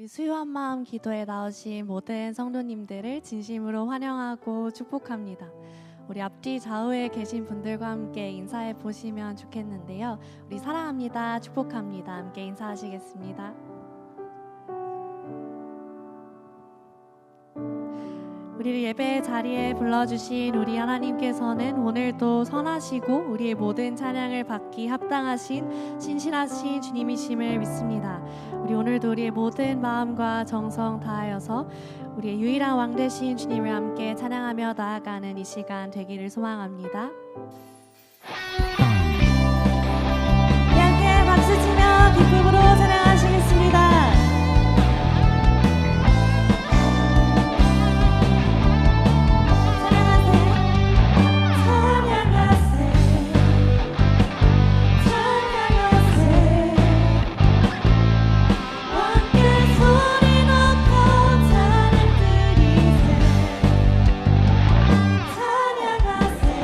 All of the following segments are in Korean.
우리 수요한 마음 기도에 나오신 모든 성도님들을 진심으로 환영하고 축복합니다. 우리 앞뒤 좌우에 계신 분들과 함께 인사해 보시면 좋겠는데요. 우리 사랑합니다, 축복합니다. 함께 인사하시겠습니다. 우리를 예배 자리에 불러주신 우리 하나님께서는 오늘도 선하시고 우리의 모든 찬양을 받기 합당하신 신실하신 주님이심을 믿습니다. 우리 오늘도 우리의 모든 마음과 정성 다하여서 우리의 유일한 왕 되신 주님을 함께 찬양하며 나아가는 이 시간 되기를 소망합니다. 함께 박수치며 기쁨으로 찬양하시겠습니다. 찬양하세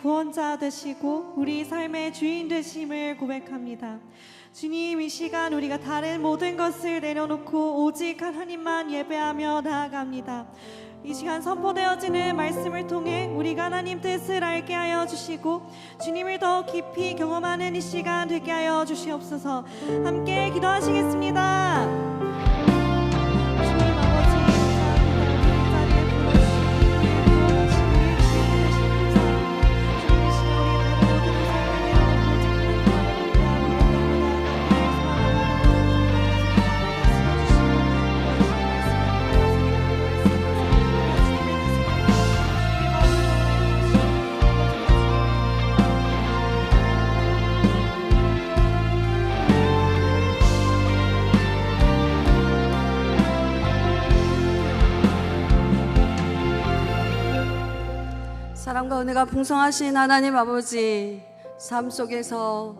구원자 되시고 우리 삶의 주인 되심을 고백합니다. 주님, 이 시간 우리가 다른 모든 것을 내려놓고 오직 하나님만 예배하며 나아갑니다. 이 시간 선포되어지는 말씀을 통해 우리가 하나님 뜻을 알게 하여 주시고 주님을 더 깊이 경험하는 이 시간 되게 하여 주시옵소서. 함께 기도하시겠습니다. 사랑과 은혜가 풍성하신 하나님 아버지, 삶 속에서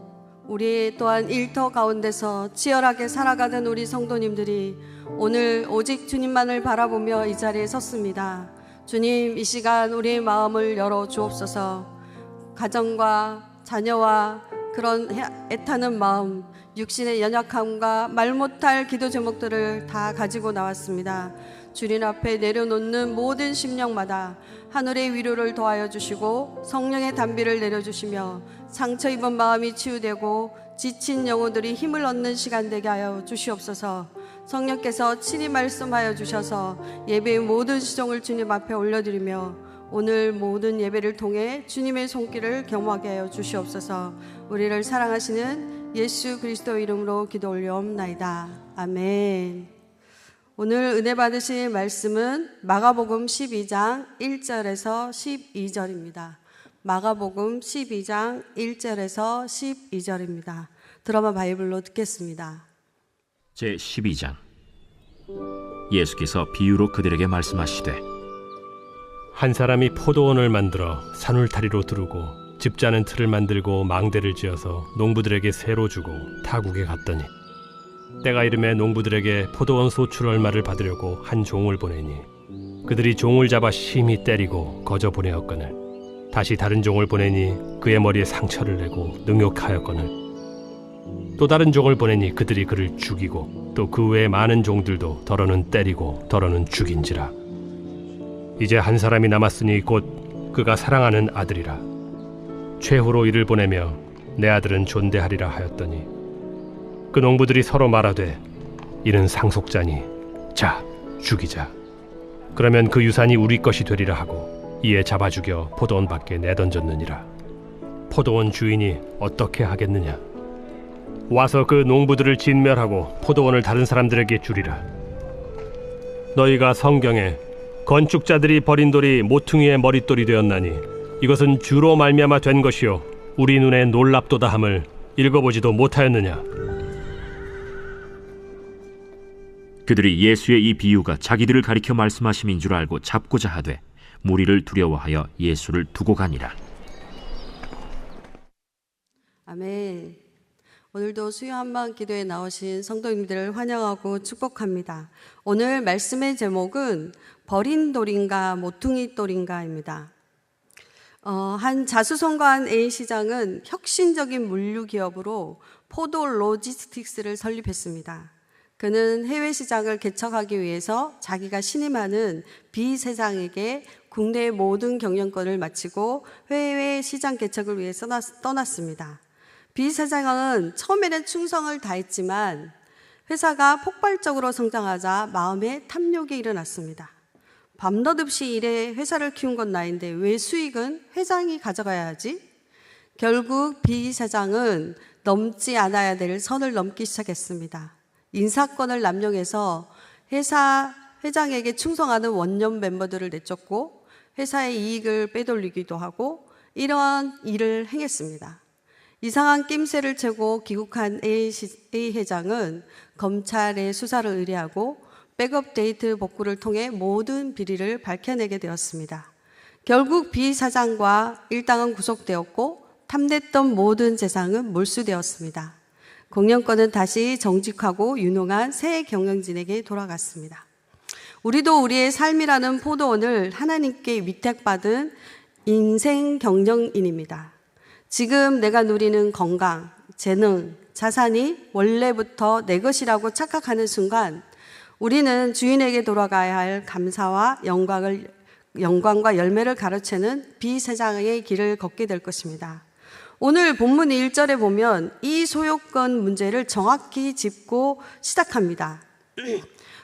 우리 또한 일터 가운데서 치열하게 살아가는 우리 성도님들이 오늘 오직 주님만을 바라보며 이 자리에 섰습니다. 주님, 이 시간 우리의 마음을 열어 주옵소서. 가정과 자녀와 그런 애타는 마음, 육신의 연약함과 말 못할 기도 제목들을 다 가지고 나왔습니다. 주님 앞에 내려놓는 모든 심령마다 하늘의 위로를 더하여 주시고 성령의 단비를 내려주시며 상처 입은 마음이 치유되고 지친 영혼들이 힘을 얻는 시간 되게 하여 주시옵소서. 성령께서 친히 말씀하여 주셔서 예배의 모든 시종을 주님 앞에 올려드리며 오늘 모든 예배를 통해 주님의 손길을 경험하게 하여 주시옵소서. 우리를 사랑하시는 예수 그리스도 이름으로 기도 올려옵나이다. 아멘. 오늘 은혜 받으실 말씀은 마가복음 12장 1절에서 12절입니다. 마가복음 12장 1절에서 12절입니다. 드라마 바이블로 듣겠습니다. 제12장. 예수께서 비유로 그들에게 말씀하시되, 한 사람이 포도원을 만들어 산울타리로 두르고 즙자는 틀을 만들고 망대를 지어서 농부들에게 새로 주고 타국에 갔더니 때가 이름에 농부들에게 포도원 소출 얼마를 받으려고 한 종을 보내니 그들이 종을 잡아 심히 때리고 거저 보내었거늘 다시 다른 종을 보내니 그의 머리에 상처를 내고 능욕하였거늘 또 다른 종을 보내니 그들이 그를 죽이고 또 그 외에 많은 종들도 더러는 때리고 더러는 죽인지라. 이제 한 사람이 남았으니 곧 그가 사랑하는 아들이라. 최후로 이를 보내며 내 아들은 존대하리라 하였더니 그 농부들이 서로 말하되 이는 상속자니 자 죽이자. 그러면 그 유산이 우리 것이 되리라 하고 이에 잡아 죽여 포도원 밖에 내던졌느니라. 포도원 주인이 어떻게 하겠느냐? 와서 그 농부들을 진멸하고 포도원을 다른 사람들에게 주리라. 너희가 성경에 건축자들이 버린 돌이 모퉁이의 머릿돌이 되었나니 이것은 주로 말미암아 된 것이요 우리 눈에 놀랍도다 함을 읽어보지도 못하였느냐? 그들이 예수의 이 비유가 자기들을 가리켜 말씀하심인 줄 알고 잡고자 하되 무리를 두려워하여 예수를 두고 가니라. 아멘. 오늘도 수요 한번 기도에 나오신 성도님들을 환영하고 축복합니다. 오늘 말씀의 제목은 버린 돌인가 모퉁이 돌인가입니다. 한 자수성가한 A시장은 혁신적인 물류 기업으로 포도 로지스틱스를 설립했습니다. 그는 해외 시장을 개척하기 위해서 자기가 신임하는 B 세상에게 국내의 모든 경영권을 마치고 해외 시장 개척을 위해 떠났습니다. B 세상은 처음에는 충성을 다했지만 회사가 폭발적으로 성장하자 마음에 탐욕이 일어났습니다. 밤낮없이 일해 회사를 키운 건 나인데 왜 수익은 회장이 가져가야 하지? 결국 B 사장은 넘지 않아야 될 선을 넘기 시작했습니다. 인사권을 남용해서 회사 회장에게 충성하는 원년 멤버들을 내쫓고 회사의 이익을 빼돌리기도 하고 이러한 일을 행했습니다. 이상한 낌새를 채고 귀국한 A 회장은 검찰에 수사를 의뢰하고 백업 데이트 복구를 통해 모든 비리를 밝혀내게 되었습니다. 결국 B 사장과 일당은 구속되었고 탐냈던 모든 재산은 몰수되었습니다. 공연권은 다시 정직하고 유능한 새 경영진에게 돌아갔습니다. 우리도 우리의 삶이라는 포도원을 하나님께 위탁받은 인생 경영인입니다. 지금 내가 누리는 건강, 재능, 자산이 원래부터 내 것이라고 착각하는 순간 우리는 주인에게 돌아가야 할 감사와 영광과 열매를 가로채는 비세상의 길을 걷게 될 것입니다. 오늘 본문 1절에 보면 이 소유권 문제를 정확히 짚고 시작합니다.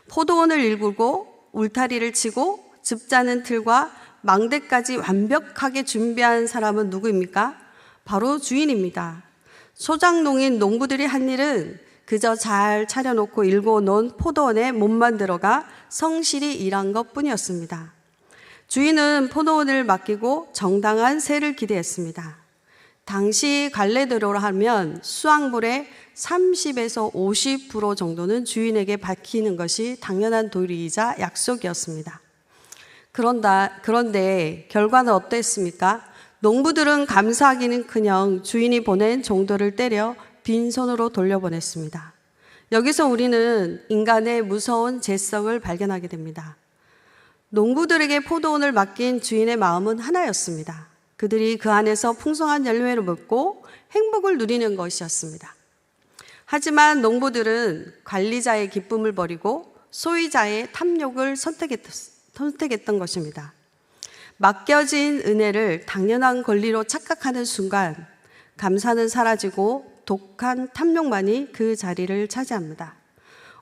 포도원을 일구고 울타리를 치고 즙 짜는 틀과 망대까지 완벽하게 준비한 사람은 누구입니까? 바로 주인입니다. 소작농인 농부들이 한 일은 그저 잘 차려놓고 일궈 놓은 포도원에 몸만 들어가 성실히 일한 것뿐이었습니다. 주인은 포도원을 맡기고 정당한 세를 기대했습니다. 당시 갈래대로로 하면 수확물의 30에서 50% 정도는 주인에게 밝히는 것이 당연한 도리이자 약속이었습니다. 그런데 결과는 어땠습니까? 농부들은 감사하기는커녕 주인이 보낸 종도를 때려 빈손으로 돌려보냈습니다. 여기서 우리는 인간의 무서운 죄성을 발견하게 됩니다. 농부들에게 포도원을 맡긴 주인의 마음은 하나였습니다. 그들이 그 안에서 풍성한 열매를 먹고 행복을 누리는 것이었습니다. 하지만 농부들은 관리자의 기쁨을 버리고 소유자의 탐욕을 선택했던 것입니다. 맡겨진 은혜를 당연한 권리로 착각하는 순간 감사는 사라지고 독한 탐욕만이 그 자리를 차지합니다.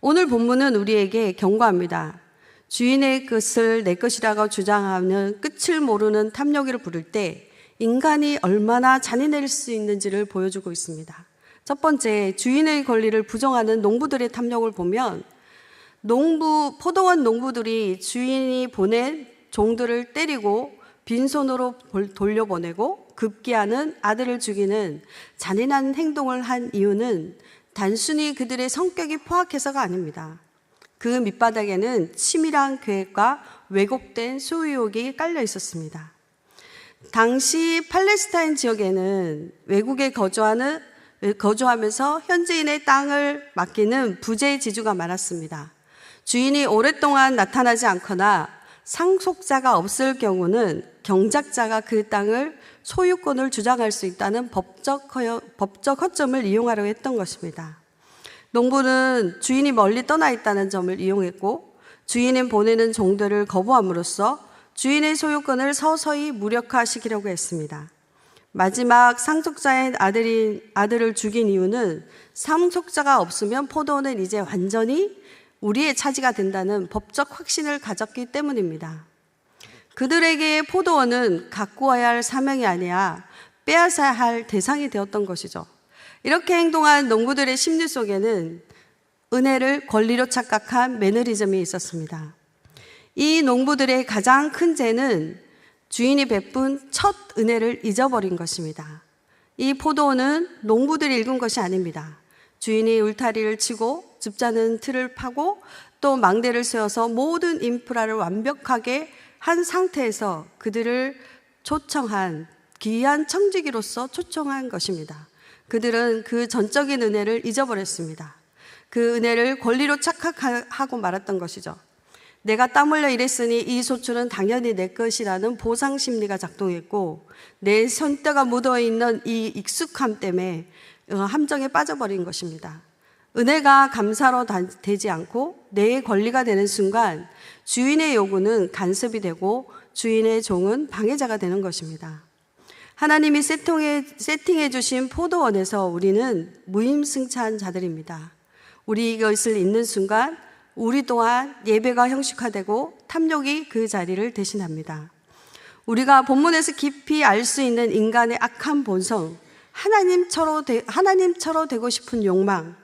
오늘 본문은 우리에게 경고합니다. 주인의 것을 내 것이라고 주장하는 끝을 모르는 탐욕을 부를 때 인간이 얼마나 잔인할 수 있는지를 보여주고 있습니다. 첫 번째, 주인의 권리를 부정하는 농부들의 탐욕을 보면 포도원 농부들이 주인이 보낸 종들을 때리고 빈손으로 돌려보내고 급기야는 아들을 죽이는 잔인한 행동을 한 이유는 단순히 그들의 성격이 포악해서가 아닙니다. 그 밑바닥에는 치밀한 계획과 왜곡된 소유욕이 깔려 있었습니다. 당시 팔레스타인 지역에는 외국에 거주하면서 현지인의 땅을 맡기는 부재지주가 많았습니다. 주인이 오랫동안 나타나지 않거나 상속자가 없을 경우는 경작자가 그 땅을 소유권을 주장할 수 있다는 법적 허점을 이용하려고 했던 것입니다. 농부는 주인이 멀리 떠나 있다는 점을 이용했고 주인이 보내는 종들을 거부함으로써 주인의 소유권을 서서히 무력화시키려고 했습니다. 마지막 상속자의 아들을 죽인 이유는 상속자가 없으면 포도원은 이제 완전히 우리의 차지가 된다는 법적 확신을 가졌기 때문입니다. 그들에게 포도원은 가꾸어야 할 사명이 아니라 빼앗아야 할 대상이 되었던 것이죠. 이렇게 행동한 농부들의 심리 속에는 은혜를 권리로 착각한 매너리즘이 있었습니다. 이 농부들의 가장 큰 죄는 주인이 베푼 첫 은혜를 잊어버린 것입니다. 이 포도원은 농부들이 일군 것이 아닙니다. 주인이 울타리를 치고 즙 짜는 틀을 파고 또 망대를 세워서 모든 인프라를 완벽하게 한 상태에서 그들을 초청한 귀한 청지기로서 초청한 것입니다. 그들은 그 전적인 은혜를 잊어버렸습니다. 그 은혜를 권리로 착각하고 말았던 것이죠. 내가 땀 흘려 일했으니 이 소출은 당연히 내 것이라는 보상 심리가 작동했고 내 손때가 묻어있는 이 익숙함 때문에 함정에 빠져버린 것입니다. 은혜가 감사로 되지 않고 내 권리가 되는 순간 주인의 요구는 간섭이 되고 주인의 종은 방해자가 되는 것입니다. 하나님이 세팅해 주신 포도원에서 우리는 무임승차한 자들입니다. 우리 이것을 잊는 순간 우리 또한 예배가 형식화되고 탐욕이 그 자리를 대신합니다. 우리가 본문에서 깊이 알 수 있는 인간의 악한 본성, 하나님처럼 되고 싶은 욕망,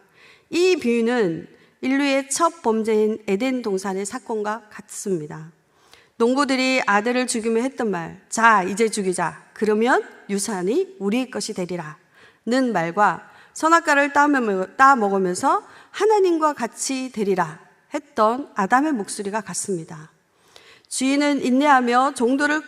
이 비유는 인류의 첫 범죄인 에덴 동산의 사건과 같습니다. 농부들이 아들을 죽이며 했던 말, 자 이제 죽이자, 그러면 유산이 우리 것이 되리라 는 말과 선악과를 따 먹으면서 하나님과 같이 되리라 했던 아담의 목소리가 같습니다. 주인은 인내하며 종들을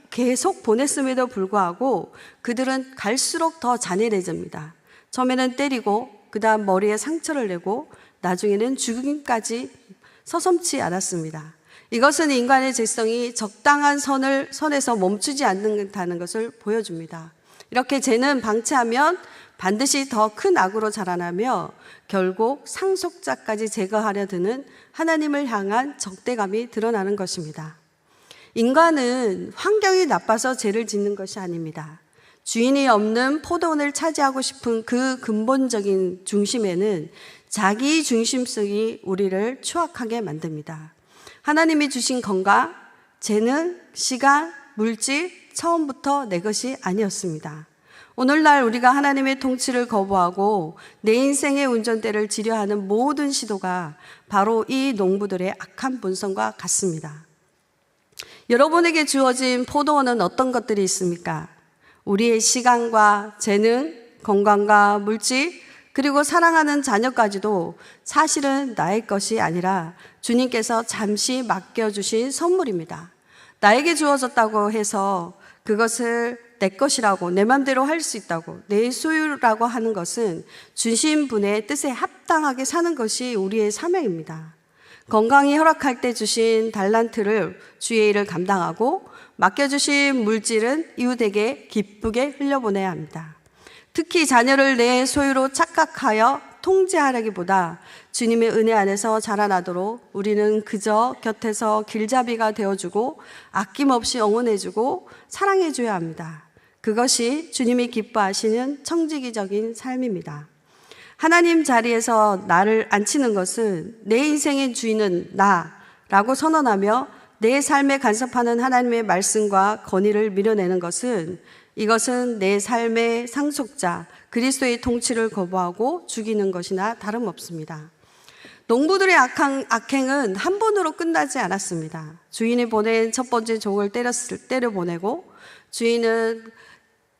계속 보냈음에도 불구하고 그들은 갈수록 더 잔인해집니다. 처음에는 때리고 그 다음 머리에 상처를 내고 나중에는 죽임까지 서슴지 않았습니다. 이것은 인간의 죄성이 적당한 선에서 멈추지 않는다는 것을 보여줍니다. 이렇게 죄는 방치하면 반드시 더 큰 악으로 자라나며 결국 상속자까지 제거하려 드는 하나님을 향한 적대감이 드러나는 것입니다. 인간은 환경이 나빠서 죄를 짓는 것이 아닙니다. 주인이 없는 포도원을 차지하고 싶은 그 근본적인 중심에는 자기 중심성이 우리를 추악하게 만듭니다. 하나님이 주신 건강, 재능, 시간, 물질, 처음부터 내 것이 아니었습니다. 오늘날 우리가 하나님의 통치를 거부하고 내 인생의 운전대를 지려하는 모든 시도가 바로 이 농부들의 악한 본성과 같습니다. 여러분에게 주어진 포도원은 어떤 것들이 있습니까? 우리의 시간과 재능, 건강과 물질, 그리고 사랑하는 자녀까지도 사실은 나의 것이 아니라 주님께서 잠시 맡겨주신 선물입니다. 나에게 주어졌다고 해서 그것을 내 것이라고, 내 맘대로 할 수 있다고, 내 소유라고 하는 것은 주신 분의 뜻에 합당하게 사는 것이 우리의 사명입니다. 건강이 허락할 때 주신 달란트를 주의 일을 감당하고 맡겨주신 물질은 이웃에게 기쁘게 흘려보내야 합니다. 특히 자녀를 내 소유로 착각하여 통제하려기보다 주님의 은혜 안에서 자라나도록 우리는 그저 곁에서 길잡이가 되어주고 아낌없이 응원해주고 사랑해줘야 합니다. 그것이 주님이 기뻐하시는 청지기적인 삶입니다. 하나님 자리에서 나를 앉히는 것은 내 인생의 주인은 나라고 선언하며 내 삶에 간섭하는 하나님의 말씀과 건의를 밀어내는 것은 이것은 내 삶의 상속자 그리스도의 통치를 거부하고 죽이는 것이나 다름없습니다. 농부들의 악행은 한 번으로 끝나지 않았습니다. 주인이 보낸 첫 번째 종을 때려보내고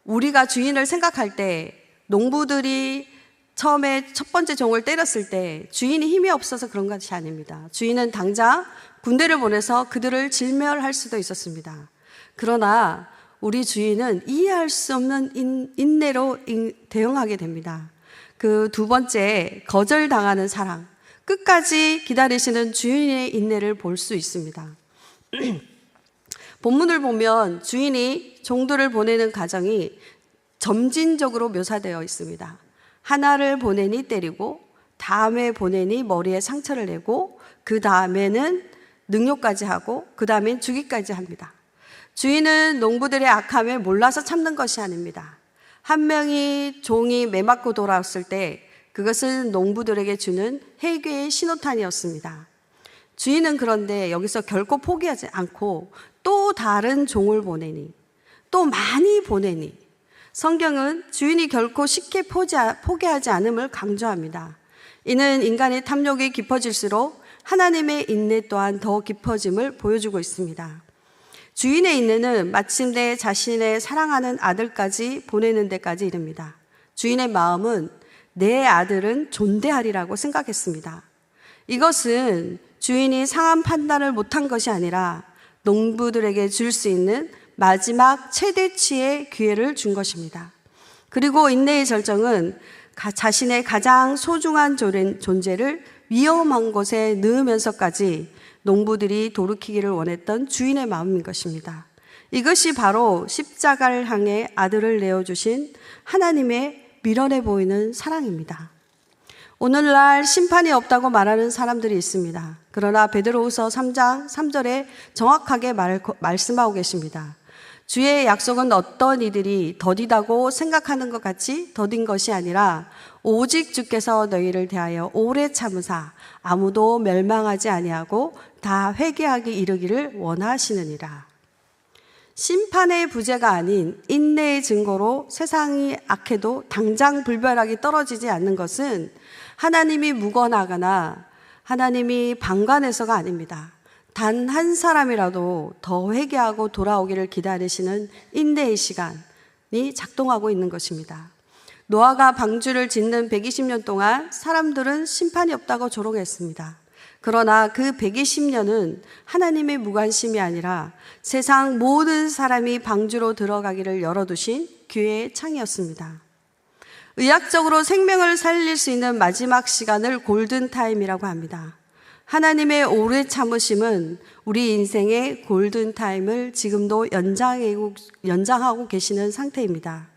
우리가 주인을 생각할 때 농부들이 처음에 첫 번째 종을 때렸을 때 주인이 힘이 없어서 그런 것이 아닙니다. 주인은 당장 군대를 보내서 그들을 진멸할 수도 있었습니다. 그러나 우리 주인은 이해할 수 없는 인내로 대응하게 됩니다. 그 두 번째, 거절당하는 사랑, 끝까지 기다리시는 주인의 인내를 볼 수 있습니다. 본문을 보면 주인이 종들을 보내는 과정이 점진적으로 묘사되어 있습니다. 하나를 보내니 때리고, 다음에 보내니 머리에 상처를 내고, 그 다음에는 능욕까지 하고, 그 다음엔 죽이까지 합니다. 주인은 농부들의 악함을 몰라서 참는 것이 아닙니다. 한 명이 종이 매맞고 돌아왔을 때 그것은 농부들에게 주는 회개의 신호탄이었습니다. 주인은 그런데 여기서 결코 포기하지 않고 또 다른 종을 보내니, 또 많이 보내니, 성경은 주인이 결코 쉽게 포기하지 않음을 강조합니다. 이는 인간의 탐욕이 깊어질수록 하나님의 인내 또한 더 깊어짐을 보여주고 있습니다. 주인의 인내는 마침내 자신의 사랑하는 아들까지 보내는 데까지 이릅니다. 주인의 마음은 내 아들은 존대하리라고 생각했습니다. 이것은 주인이 상한 판단을 못한 것이 아니라 농부들에게 줄 수 있는 마지막 최대치의 기회를 준 것입니다. 그리고 인내의 절정은 자신의 가장 소중한 존재를 위험한 곳에 넣으면서까지 농부들이 돌이키기를 원했던 주인의 마음인 것입니다. 이것이 바로 십자가를 향해 아들을 내어주신 하나님의 미련해 보이는 사랑입니다. 오늘날 심판이 없다고 말하는 사람들이 있습니다. 그러나 베드로후서 3장 3절에 정확하게 말씀하고 계십니다. 주의 약속은 어떤 이들이 더디다고 생각하는 것 같이 더딘 것이 아니라 오직 주께서 너희를 대하여 오래 참으사 아무도 멸망하지 아니하고 다 회개하기 이르기를 원하시느니라. 심판의 부재가 아닌 인내의 증거로 세상이 악해도 당장 불벼락이 떨어지지 않는 것은 하나님이 무관하거나 하나님이 방관해서가 아닙니다. 단 한 사람이라도 더 회개하고 돌아오기를 기다리시는 인내의 시간이 작동하고 있는 것입니다. 노아가 방주를 짓는 120년 동안 사람들은 심판이 없다고 조롱했습니다. 그러나 그 120년은 하나님의 무관심이 아니라 세상 모든 사람이 방주로 들어가기를 열어두신 기회의 창이었습니다. 의학적으로 생명을 살릴 수 있는 마지막 시간을 골든타임이라고 합니다. 하나님의 오래 참으심은 우리 인생의 골든타임을 지금도 연장하고 계시는 상태입니다.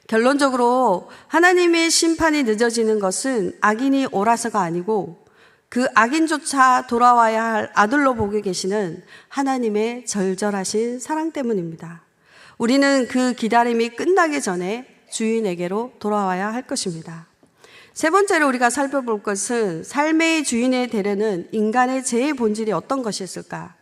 결론적으로 하나님의 심판이 늦어지는 것은 악인이 옳아서가 아니고 그 악인조차 돌아와야 할 아들로 보고 계시는 하나님의 절절하신 사랑 때문입니다. 우리는 그 기다림이 끝나기 전에 주인에게로 돌아와야 할 것입니다. 세 번째로 우리가 살펴볼 것은 삶의 주인에 되려는 인간의 죄의 본질이 어떤 것이었을까?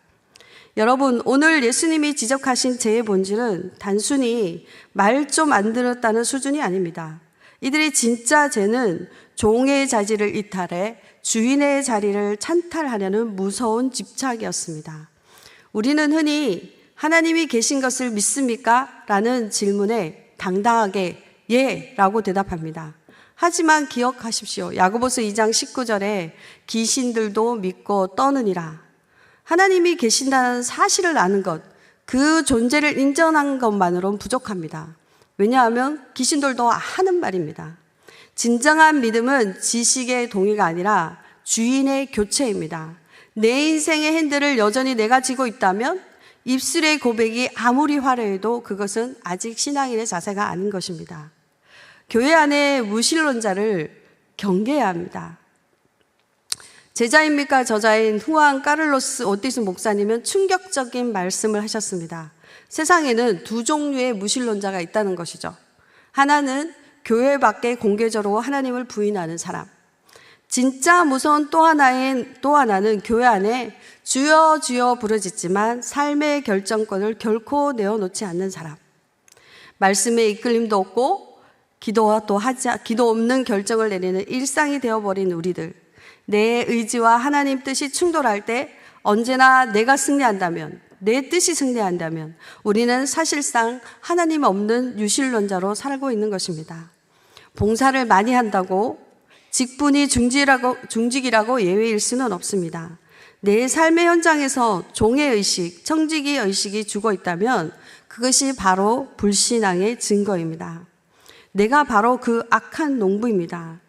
여러분, 오늘 예수님이 지적하신 죄의 본질은 단순히 말 좀 안 들었다는 수준이 아닙니다. 이들의 진짜 죄는 종의 자질을 이탈해 주인의 자리를 찬탈하려는 무서운 집착이었습니다. 우리는 흔히 하나님이 계신 것을 믿습니까? 라는 질문에 당당하게 예 라고 대답합니다. 하지만 기억하십시오. 야고보서 2장 19절에 귀신들도 믿고 떠느니라. 하나님이 계신다는 사실을 아는 것, 그 존재를 인정한 것만으로는 부족합니다. 왜냐하면 귀신들도 하는 말입니다. 진정한 믿음은 지식의 동의가 아니라 주인의 교체입니다. 내 인생의 핸들을 여전히 내가 쥐고 있다면 입술의 고백이 아무리 화려해도 그것은 아직 신앙인의 자세가 아닌 것입니다. 교회 안에 무신론자를 경계해야 합니다. 제자입니까 저자인 후안 까를로스 오티스 목사님은 충격적인 말씀을 하셨습니다. 세상에는 두 종류의 무신론자가 있다는 것이죠. 하나는 교회 밖에 공개적으로 하나님을 부인하는 사람. 진짜 무서운 또 하나는 교회 안에 주여 주여 부르짖지만 삶의 결정권을 결코 내어놓지 않는 사람. 말씀에 이끌림도 없고 기도 없는 결정을 내리는 일상이 되어버린 우리들. 내 의지와 하나님 뜻이 충돌할 때 언제나 내가 승리한다면, 내 뜻이 승리한다면 우리는 사실상 하나님 없는 유실론자로 살고 있는 것입니다. 봉사를 많이 한다고 직분이 중직이라고 예외일 수는 없습니다. 내 삶의 현장에서 종의 의식, 청지기 의식이 죽어 있다면 그것이 바로 불신앙의 증거입니다. 내가 바로 그 악한 농부입니다.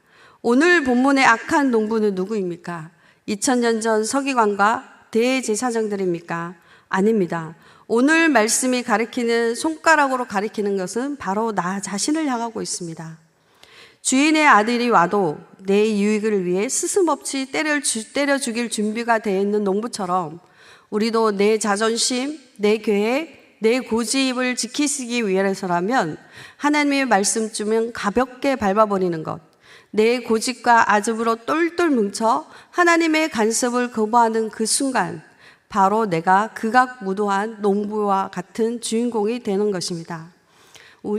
오늘 본문의 악한 농부는 누구입니까? 2000년 전 서기관과 대제사장들입니까? 아닙니다. 오늘 말씀이 가리키는 손가락으로 가리키는 것은 바로 나 자신을 향하고 있습니다. 주인의 아들이 와도 내 유익을 위해 스스없이 때려 죽일 준비가 되어 있는 농부처럼 우리도 내 자존심, 내 계획, 내 고집을 지키시기 위해서라면 하나님의 말씀 주면 가볍게 밟아버리는 것, 내 고집과 아집으로 똘똘 뭉쳐 하나님의 간섭을 거부하는 그 순간 바로 내가 극악무도한 농부와 같은 주인공이 되는 것입니다.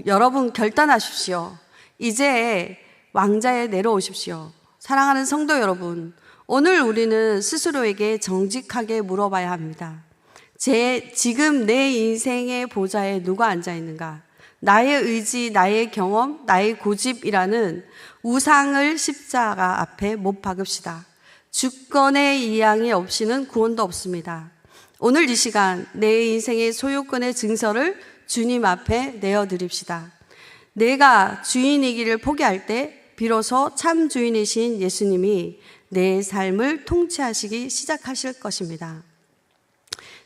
여러분 결단하십시오. 이제 왕자에 내려오십시오. 사랑하는 성도 여러분, 오늘 우리는 스스로에게 정직하게 물어봐야 합니다. 지금 내 인생의 보좌에 누가 앉아 있는가? 나의 의지, 나의 경험, 나의 고집이라는 우상을 십자가 앞에 못 박읍시다. 주권의 이양이 없이는 구원도 없습니다. 오늘 이 시간 내 인생의 소유권의 증서를 주님 앞에 내어드립시다. 내가 주인이기를 포기할 때 비로소 참 주인이신 예수님이 내 삶을 통치하시기 시작하실 것입니다.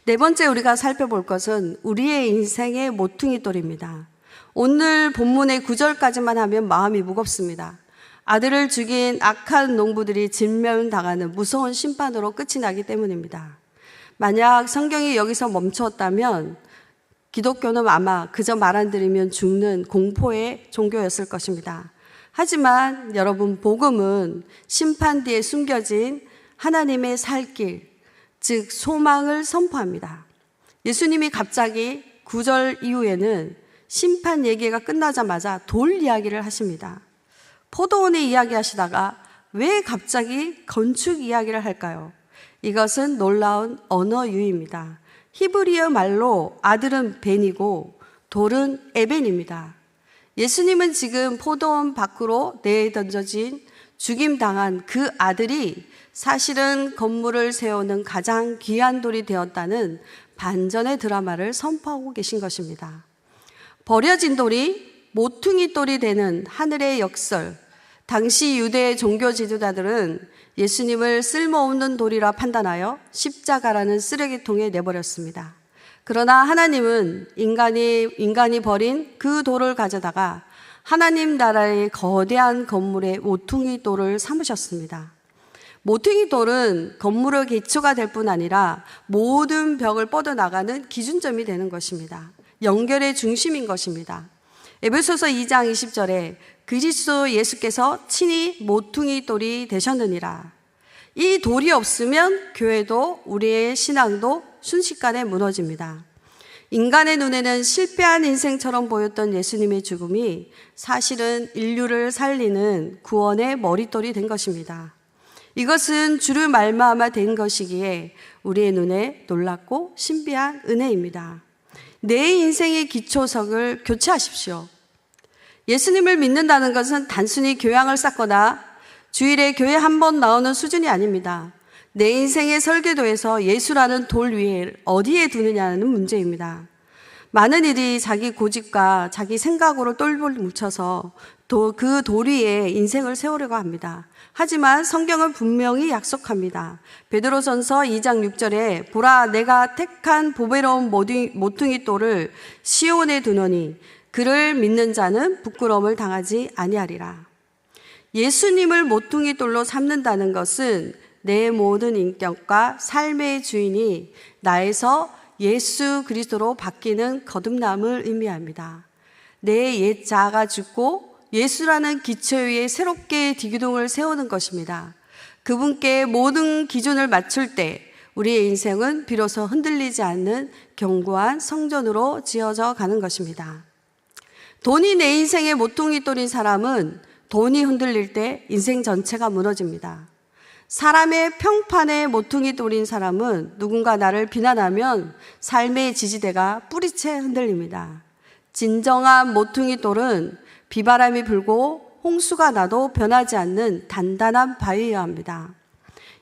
네 번째 우리가 살펴볼 것은 우리의 인생의 모퉁이돌입니다. 오늘 본문의 9절까지만 하면 마음이 무겁습니다. 아들을 죽인 악한 농부들이 진멸당하는 무서운 심판으로 끝이 나기 때문입니다. 만약 성경이 여기서 멈추었다면 기독교는 아마 그저 말 안 들으면 죽는 공포의 종교였을 것입니다. 하지만 여러분, 복음은 심판 뒤에 숨겨진 하나님의 살 길, 즉 소망을 선포합니다. 예수님이 갑자기 9절 이후에는 심판 얘기가 끝나자마자 돌 이야기를 하십니다. 포도원의 이야기 하시다가 왜 갑자기 건축 이야기를 할까요? 이것은 놀라운 언어 유희입니다. 히브리어 말로 아들은 벤이고 돌은 에벤입니다. 예수님은 지금 포도원 밖으로 내던져진 죽임당한 그 아들이 사실은 건물을 세우는 가장 귀한 돌이 되었다는 반전의 드라마를 선포하고 계신 것입니다. 버려진 돌이 모퉁이 돌이 되는 하늘의 역설. 당시 유대의 종교 지도자들은 예수님을 쓸모없는 돌이라 판단하여 십자가라는 쓰레기통에 내버렸습니다. 그러나 하나님은 인간이 버린 그 돌을 가져다가 하나님 나라의 거대한 건물의 모퉁이 돌을 삼으셨습니다. 모퉁이 돌은 건물의 기초가 될 뿐 아니라 모든 벽을 뻗어나가는 기준점이 되는 것입니다. 연결의 중심인 것입니다. 에베소서 2장 20절에 그리스도 예수께서 친히 모퉁이 돌이 되셨느니라. 이 돌이 없으면 교회도 우리의 신앙도 순식간에 무너집니다. 인간의 눈에는 실패한 인생처럼 보였던 예수님의 죽음이 사실은 인류를 살리는 구원의 머릿돌이 된 것입니다. 이것은 주를 말미암아 된 것이기에 우리의 눈에 놀랍고 신비한 은혜입니다. 내 인생의 기초석을 교체하십시오. 예수님을 믿는다는 것은 단순히 교양을 쌓거나 주일에 교회 한 번 나오는 수준이 아닙니다. 내 인생의 설계도에서 예수라는 돌 위에 어디에 두느냐는 문제입니다. 많은 이들이 자기 고집과 자기 생각으로 똘똘 뭉쳐서 그 돌 위에 인생을 세우려고 합니다. 하지만 성경은 분명히 약속합니다. 베드로전서 2장 6절에 보라 내가 택한 보배로운 모퉁이 돌을 시온에 두노니 그를 믿는 자는 부끄러움을 당하지 아니하리라. 예수님을 모퉁이 돌로 삼는다는 것은 내 모든 인격과 삶의 주인이 나에서 예수 그리스도로 바뀌는 거듭남을 의미합니다. 내 옛 자아가 죽고 예수라는 기초 위에 새롭게 기둥을 세우는 것입니다. 그분께 모든 기준을 맞출 때 우리의 인생은 비로소 흔들리지 않는 견고한 성전으로 지어져 가는 것입니다. 돈이 내 인생의 모퉁이 돌인 사람은 돈이 흔들릴 때 인생 전체가 무너집니다. 사람의 평판에 모퉁이 돌인 사람은 누군가 나를 비난하면 삶의 지지대가 뿌리채 흔들립니다. 진정한 모퉁이 돌은 비바람이 불고 홍수가 나도 변하지 않는 단단한 바위여야 합니다.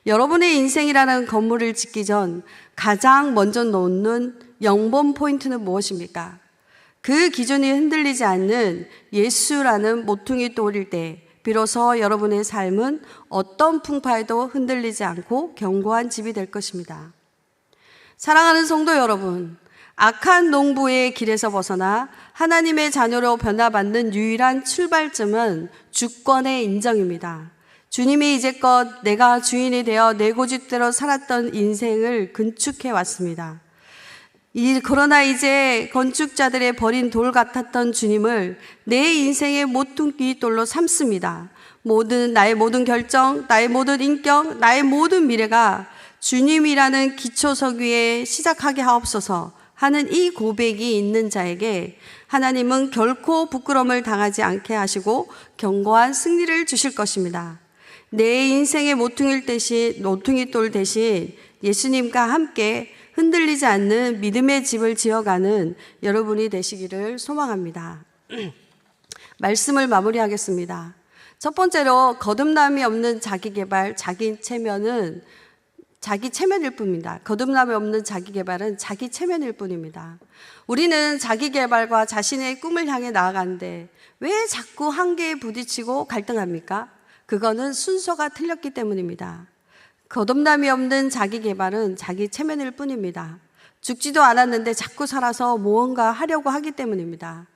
여러분의 인생이라는 건물을 짓기 전 가장 먼저 놓는 영본 포인트는 무엇입니까? 그 기준이 흔들리지 않는 예수라는 모퉁이 돌일 때 비로소 여러분의 삶은 어떤 풍파에도 흔들리지 않고 견고한 집이 될 것입니다. 사랑하는 성도 여러분, 악한 농부의 길에서 벗어나 하나님의 자녀로 변화받는 유일한 출발점은 주권의 인정입니다. 주님이 이제껏 내가 주인이 되어 내 고집대로 살았던 인생을 건축해 왔습니다. 그러나 이제 건축자들의 버린 돌 같았던 주님을 내 인생의 모퉁이 돌로 삼습니다. 나의 모든 결정, 나의 모든 인격, 나의 모든 미래가 주님이라는 기초석 위에 시작하게 하옵소서 하는 이 고백이 있는 자에게 하나님은 결코 부끄러움을 당하지 않게 하시고 견고한 승리를 주실 것입니다. 내 인생의 모퉁이 돌 대신 예수님과 함께 흔들리지 않는 믿음의 집을 지어가는 여러분이 되시기를 소망합니다. 말씀을 마무리하겠습니다. 첫 번째로 거듭남이 없는 자기개발, 자기 체면일 뿐입니다. 거듭남이 없는 자기개발은 자기 체면일 뿐입니다. 우리는 자기개발과 자신의 꿈을 향해 나아가는데 왜 자꾸 한계에 부딪히고 갈등합니까? 그거는 순서가 틀렸기 때문입니다. 거듭남이 없는 자기 개발은 자기 체면일 뿐입니다. 죽지도 않았는데 자꾸 살아서 무언가 하려고 하기 때문입니다.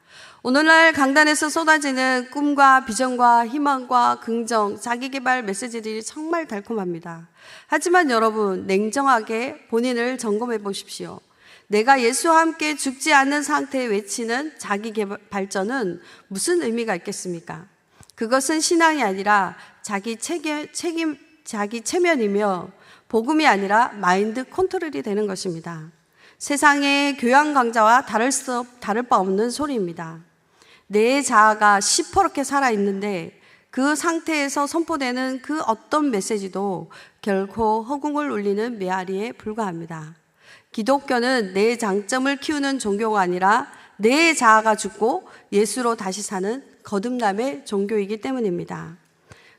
오늘날 강단에서 쏟아지는 꿈과 비전과 희망과 긍정, 자기 개발 메시지들이 정말 달콤합니다. 하지만 여러분, 냉정하게 본인을 점검해 보십시오. 내가 예수와 함께 죽지 않는 상태에 외치는 자기 발전은 무슨 의미가 있겠습니까? 그것은 신앙이 아니라 자기 체면이며 복음이 아니라 마인드 컨트롤이 되는 것입니다. 세상의 교양 강좌와 다를 바 없는 소리입니다. 내 자아가 시퍼렇게 살아있는데 그 상태에서 선포되는 그 어떤 메시지도 결코 허공을 울리는 메아리에 불과합니다. 기독교는 내 장점을 키우는 종교가 아니라 내 자아가 죽고 예수로 다시 사는 거듭남의 종교이기 때문입니다.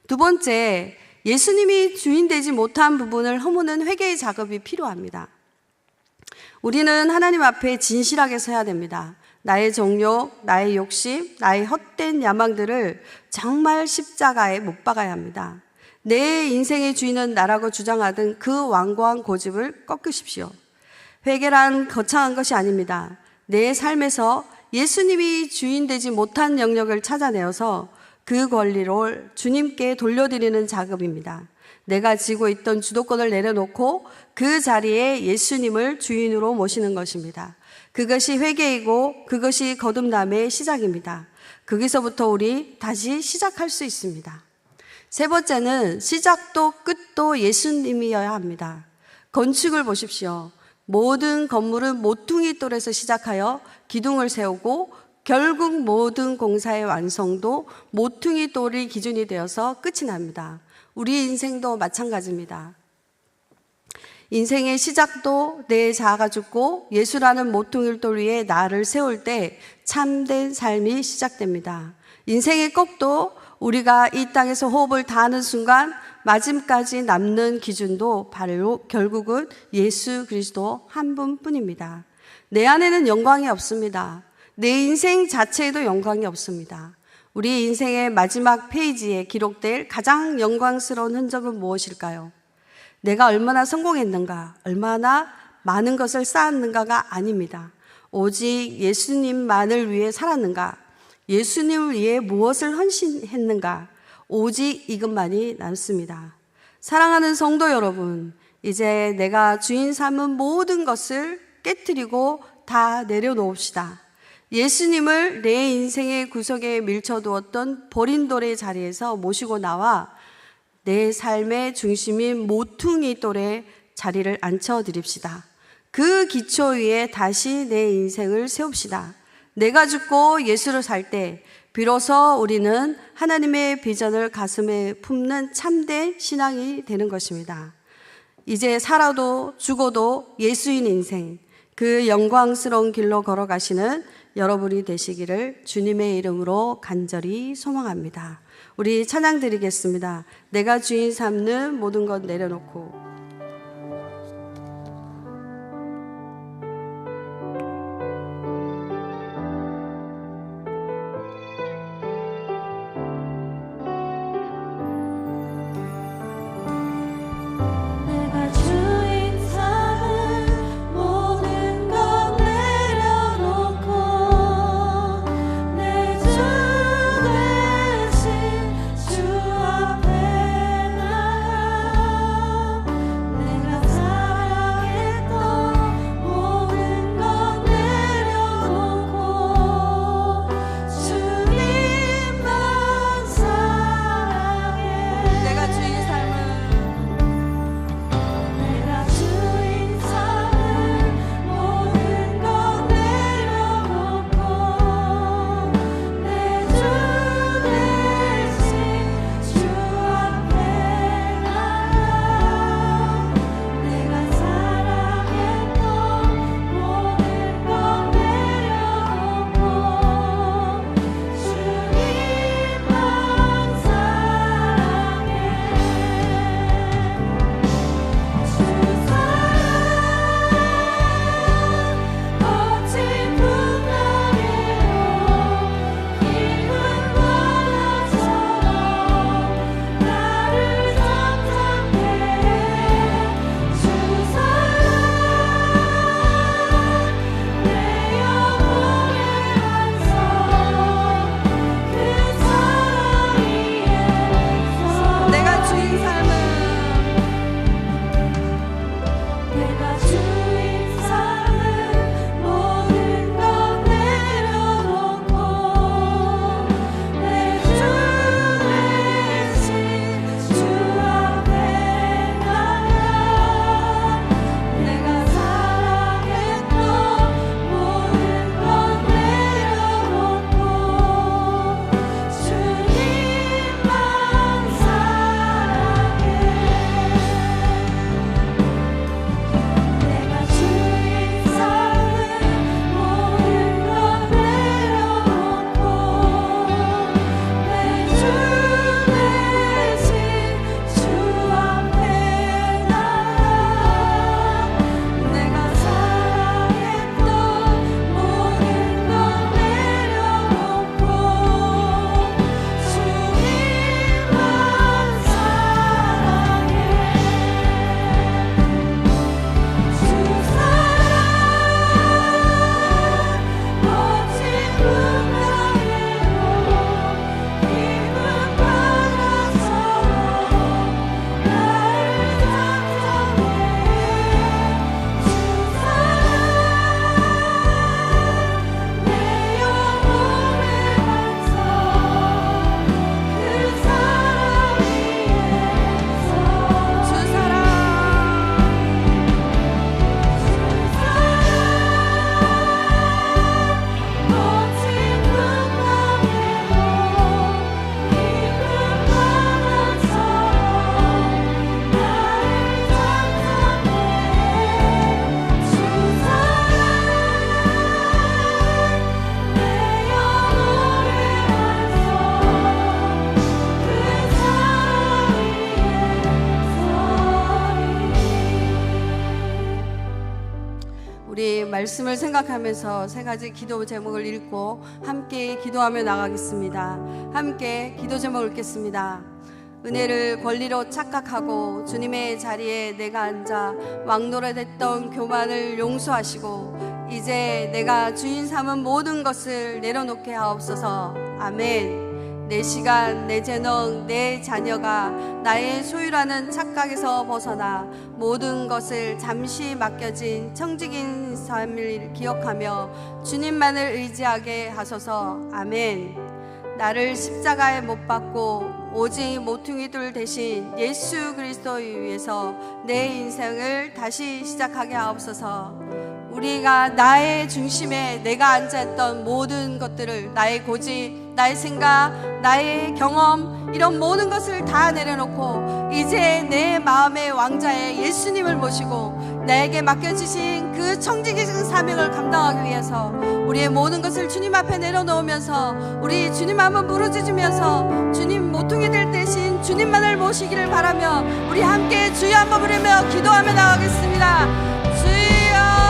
두 번째, 예수님이 주인 되지 못한 부분을 허무는 회개의 작업이 필요합니다. 우리는 하나님 앞에 진실하게 서야 됩니다. 나의 정욕, 나의 욕심, 나의 헛된 야망들을 정말 십자가에 못 박아야 합니다. 내 인생의 주인은 나라고 주장하던 그 완고한 고집을 꺾으십시오. 회개란 거창한 것이 아닙니다. 내 삶에서 예수님이 주인 되지 못한 영역을 찾아내어서 그 권리를 주님께 돌려드리는 작업입니다. 내가 지고 있던 주도권을 내려놓고 그 자리에 예수님을 주인으로 모시는 것입니다. 그것이 회개이고 그것이 거듭남의 시작입니다. 거기서부터 우리 다시 시작할 수 있습니다. 세 번째는 시작도 끝도 예수님이어야 합니다. 건축을 보십시오. 모든 건물은 모퉁이 돌에서 시작하여 기둥을 세우고 결국 모든 공사의 완성도 모퉁이 돌이 기준이 되어서 끝이 납니다. 우리 인생도 마찬가지입니다. 인생의 시작도 내 자아가 죽고 예수라는 모퉁이 돌 위에 나를 세울 때 참된 삶이 시작됩니다. 인생의 끝도 우리가 이 땅에서 호흡을 다하는 순간 마지막까지 남는 기준도 바로 결국은 예수 그리스도 한 분뿐입니다. 내 안에는 영광이 없습니다. 내 인생 자체에도 영광이 없습니다. 우리 인생의 마지막 페이지에 기록될 가장 영광스러운 흔적은 무엇일까요? 내가 얼마나 성공했는가, 얼마나 많은 것을 쌓았는가가 아닙니다. 오직 예수님만을 위해 살았는가, 예수님을 위해 무엇을 헌신했는가, 오직 이것만이 남습니다. 사랑하는 성도 여러분, 이제 내가 주인 삼은 모든 것을 깨트리고 다 내려놓읍시다. 예수님을 내 인생의 구석에 밀쳐두었던 버린 돌의 자리에서 모시고 나와 내 삶의 중심인 모퉁이 돌에 자리를 앉혀드립시다. 그 기초 위에 다시 내 인생을 세웁시다. 내가 죽고 예수를 살 때 비로소 우리는 하나님의 비전을 가슴에 품는 참된 신앙이 되는 것입니다. 이제 살아도 죽어도 예수인 인생, 그 영광스러운 길로 걸어가시는 여러분이 되시기를 주님의 이름으로 간절히 소망합니다. 우리 찬양 드리겠습니다. 내가 주인 삼는 모든 것 내려놓고. 내가 주인 삼은 모든 것 내려놓고 내 주 대신 주 앞에 나가 우리 말씀을 생각하면서 세 가지 기도 제목을 읽고 함께 기도하며 나가겠습니다. 함께 기도 제목을 읽겠습니다. 은혜를 권리로 착각하고 주님의 자리에 내가 앉아 왕노릇했던 교만을 용서하시고 이제 내가 주인 삼은 모든 것을 내려놓게 하옵소서. 아멘. 내 시간, 내 재능, 내 자녀가 나의 소유라는 착각에서 벗어나 모든 것을 잠시 맡겨진 청직인 삶을 기억하며 주님만을 의지하게 하소서. 아멘. 나를 십자가에 못 박고 오직 모퉁이돌 대신 예수 그리스도 위해서 내 인생을 다시 시작하게 하옵소서. 우리가 나의 중심에 내가 앉아있던 모든 것들을, 나의 고집, 나의 생각, 나의 경험, 이런 모든 것을 다 내려놓고 이제 내 마음의 왕자의 예수님을 모시고 나에게 맡겨주신 그 청지기적 사명을 감당하기 위해서 우리의 모든 것을 주님 앞에 내려놓으면서 우리 주님 한번 부르짖으면서 주님 모퉁이 될 대신 주님만을 모시기를 바라며 우리 함께 주여 한번 부르며 기도하며 나가겠습니다. 주여.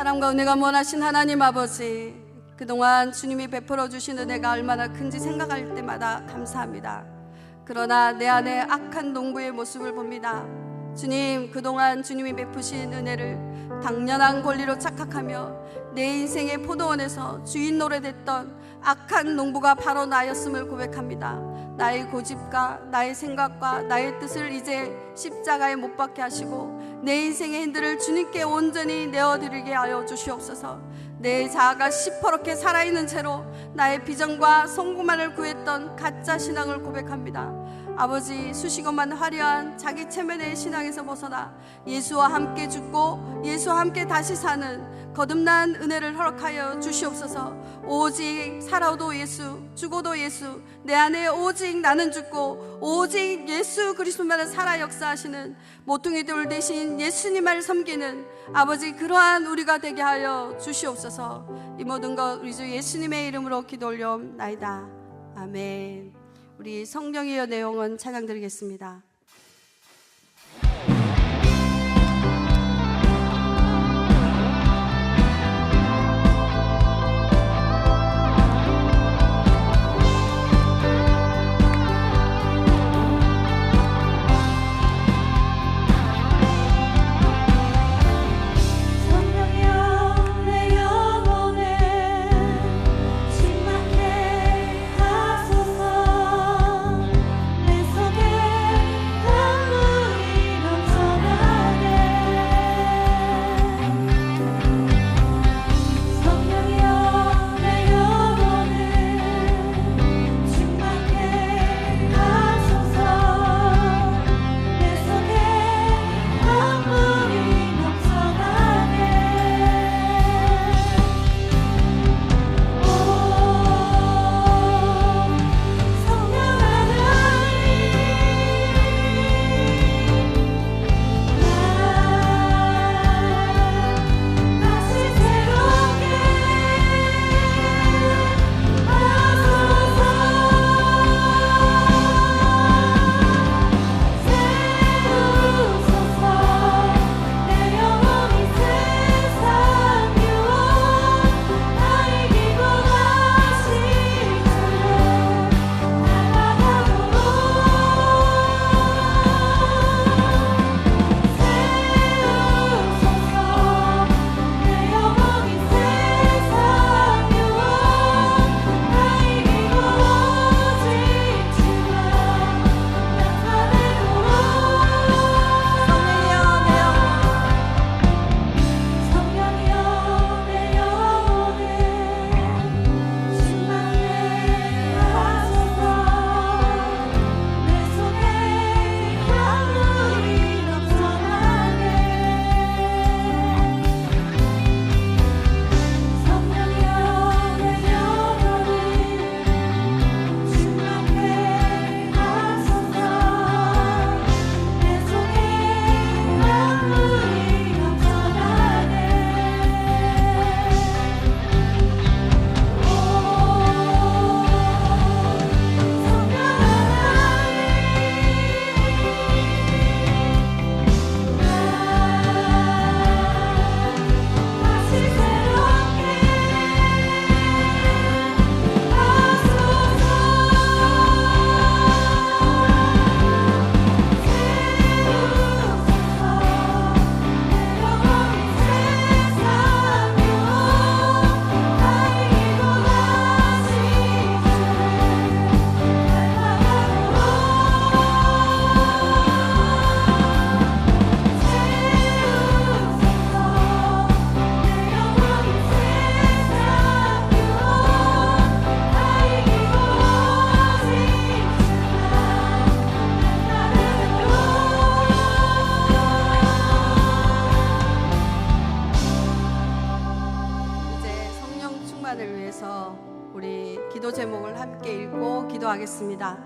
사랑과 은혜가 원하신 하나님 아버지, 그동안 주님이 베풀어 주신 은혜가 얼마나 큰지 생각할 때마다 감사합니다. 그러나 내 안에 악한 농부의 모습을 봅니다. 주님, 그동안 주님이 베푸신 은혜를 당연한 권리로 착각하며 내 인생의 포도원에서 주인 노릇했던 악한 농부가 바로 나였음을 고백합니다. 나의 고집과 나의 생각과 나의 뜻을 이제 십자가에 못 박게 하시고 내 인생의 핸들을 주님께 온전히 내어드리게 하여 주시옵소서. 내 자아가 시퍼렇게 살아있는 채로 나의 비전과 성공만을 구했던 가짜 신앙을 고백합니다. 아버지, 수식어만 화려한 자기 체면의 신앙에서 벗어나 예수와 함께 죽고 예수와 함께 다시 사는 거듭난 은혜를 허락하여 주시옵소서. 오직 살아도 예수, 죽어도 예수, 내 안에 오직 나는 죽고 오직 예수 그리스도만을 살아 역사하시는 모퉁이 돌 대신 예수님을 섬기는 아버지, 그러한 우리가 되게 하여 주시옵소서. 이 모든 것 우리 주 예수님의 이름으로 기도 올려옵나이다. 아멘. 우리 성령이여 내용은 찬양 드리겠습니다. 기도하겠습니다.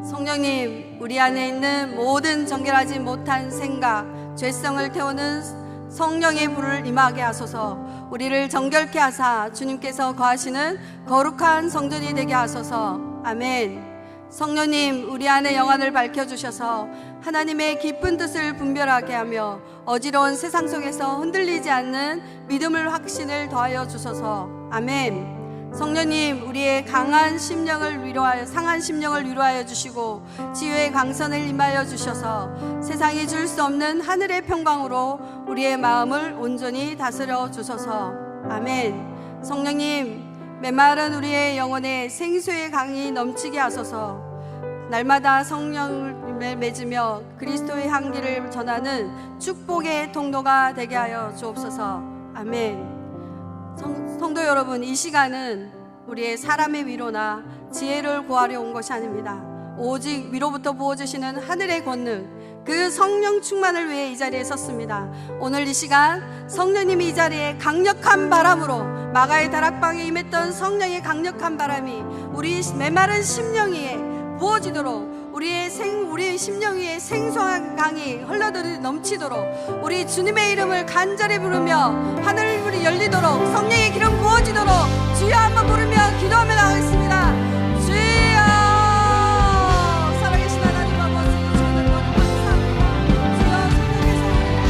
성령님, 우리 안에 있는 모든 정결하지 못한 생각, 죄성을 태우는 성령의 불을 임하게 하소서. 우리를 정결케 하사 주님께서 거하시는 거룩한 성전이 되게 하소서. 아멘. 성령님, 우리 안에 영안을 밝혀주셔서 하나님의 깊은 뜻을 분별하게 하며 어지러운 세상 속에서 흔들리지 않는 믿음을 확신을 더하여 주소서. 아멘. 성령님, 우리의 강한 심령을 위로하여 상한 심령을 위로하여 주시고 지혜의 강선을 임하여 주셔서 세상이 줄 수 없는 하늘의 평강으로 우리의 마음을 온전히 다스려 주소서. 아멘. 성령님, 메마른 우리의 영혼에 생수의 강이 넘치게 하소서. 날마다 성령을 맺으며 그리스도의 향기를 전하는 축복의 통로가 되게 하여 주옵소서. 아멘. 성도 여러분, 이 시간은 우리의 사람의 위로나 지혜를 구하려 온 것이 아닙니다. 오직 위로부터 부어주시는 하늘의 권능, 그 성령 충만을 위해 이 자리에 섰습니다. 오늘 이 시간 성령님이 이 자리에 강력한 바람으로, 마가의 다락방에 임했던 성령의 강력한 바람이 우리 메마른 심령 위에 부어지도록, 우리의 심령 위에 생수한 강이 흘러들이 넘치도록, 우리 주님의 이름을 간절히 부르며 하늘문이 열리도록, 성령의 기름 부어지도록 주여 한번 부르며 기도하며 나가겠습니다. 주여, 살아계신 하나님 아버지, 주님을 감사합니다. 주여, 성령께서 우리를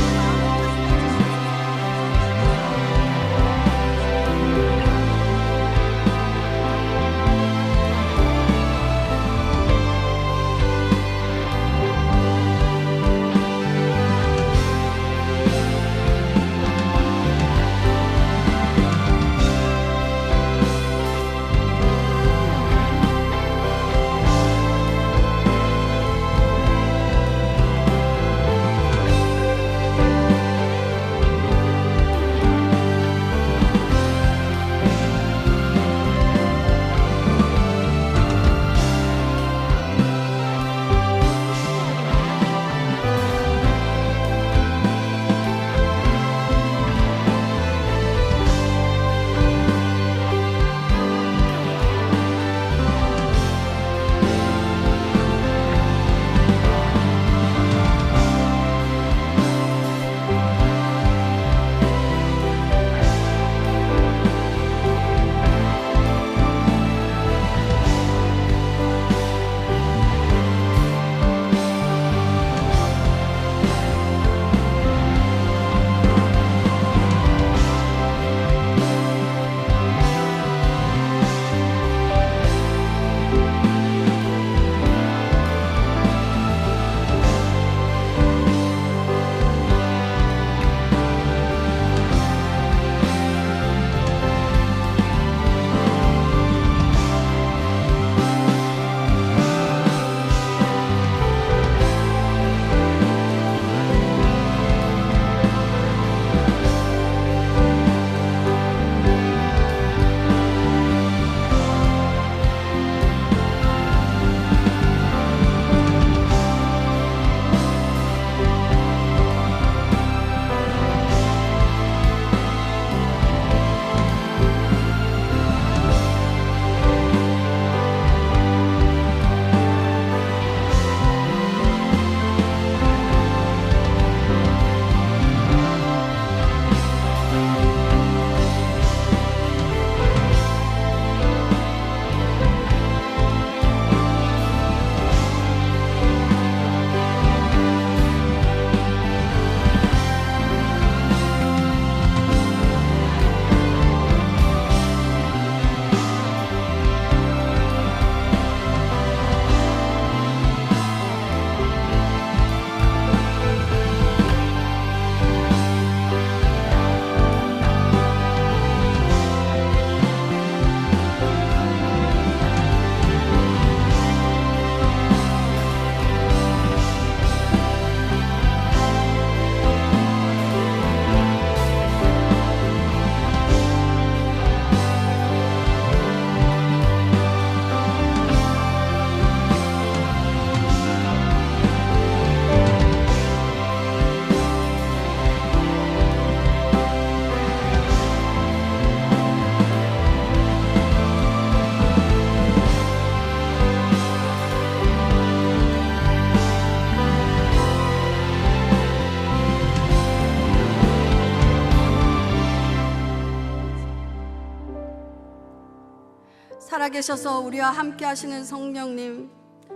살아계셔서 우리와 함께 하시는 성령님,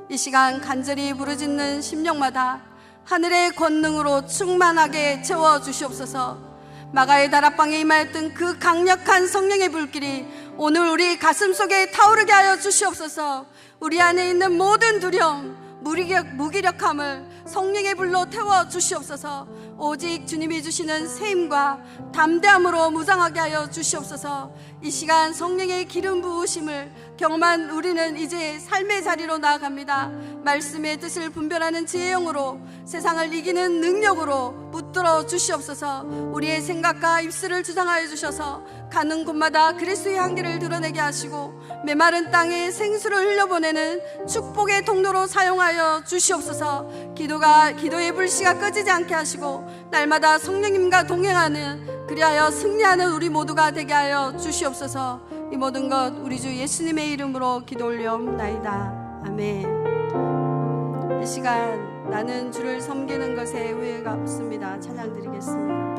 이 시간 간절히 부르짖는 심령마다 하늘의 권능으로 충만하게 채워 주시옵소서. 마가의 다락방에 임하였던 그 강력한 성령의 불길이 오늘 우리 가슴 속에 타오르게 하여 주시옵소서. 우리 안에 있는 모든 두려움, 무기력함을 성령의 불로 태워 주시옵소서. 오직 주님이 주시는 세임과 담대함으로 무장하게 하여 주시옵소서. 이 시간 성령의 기름 부으심을 경험한 우리는 이제 삶의 자리로 나아갑니다. 말씀의 뜻을 분별하는 지혜의 영으로, 세상을 이기는 능력으로 붙들어 주시옵소서. 우리의 생각과 입술을 주장하여 주셔서 가는 곳마다 그리스도의 향기를 드러내게 하시고 메마른 땅에 생수를 흘려보내는 축복의 통로로 사용하여 주시옵소서. 기도의 불씨가 꺼지지 않게 하시고 날마다 성령님과 동행하는, 그리하여 승리하는 우리 모두가 되게 하여 주시옵소서. 이 모든 것 우리 주 예수님의 이름으로 기도 올려옵나이다. 아멘. 이 시간 나는 주를 섬기는 것에 후회가 없습니다. 찬양 드리겠습니다.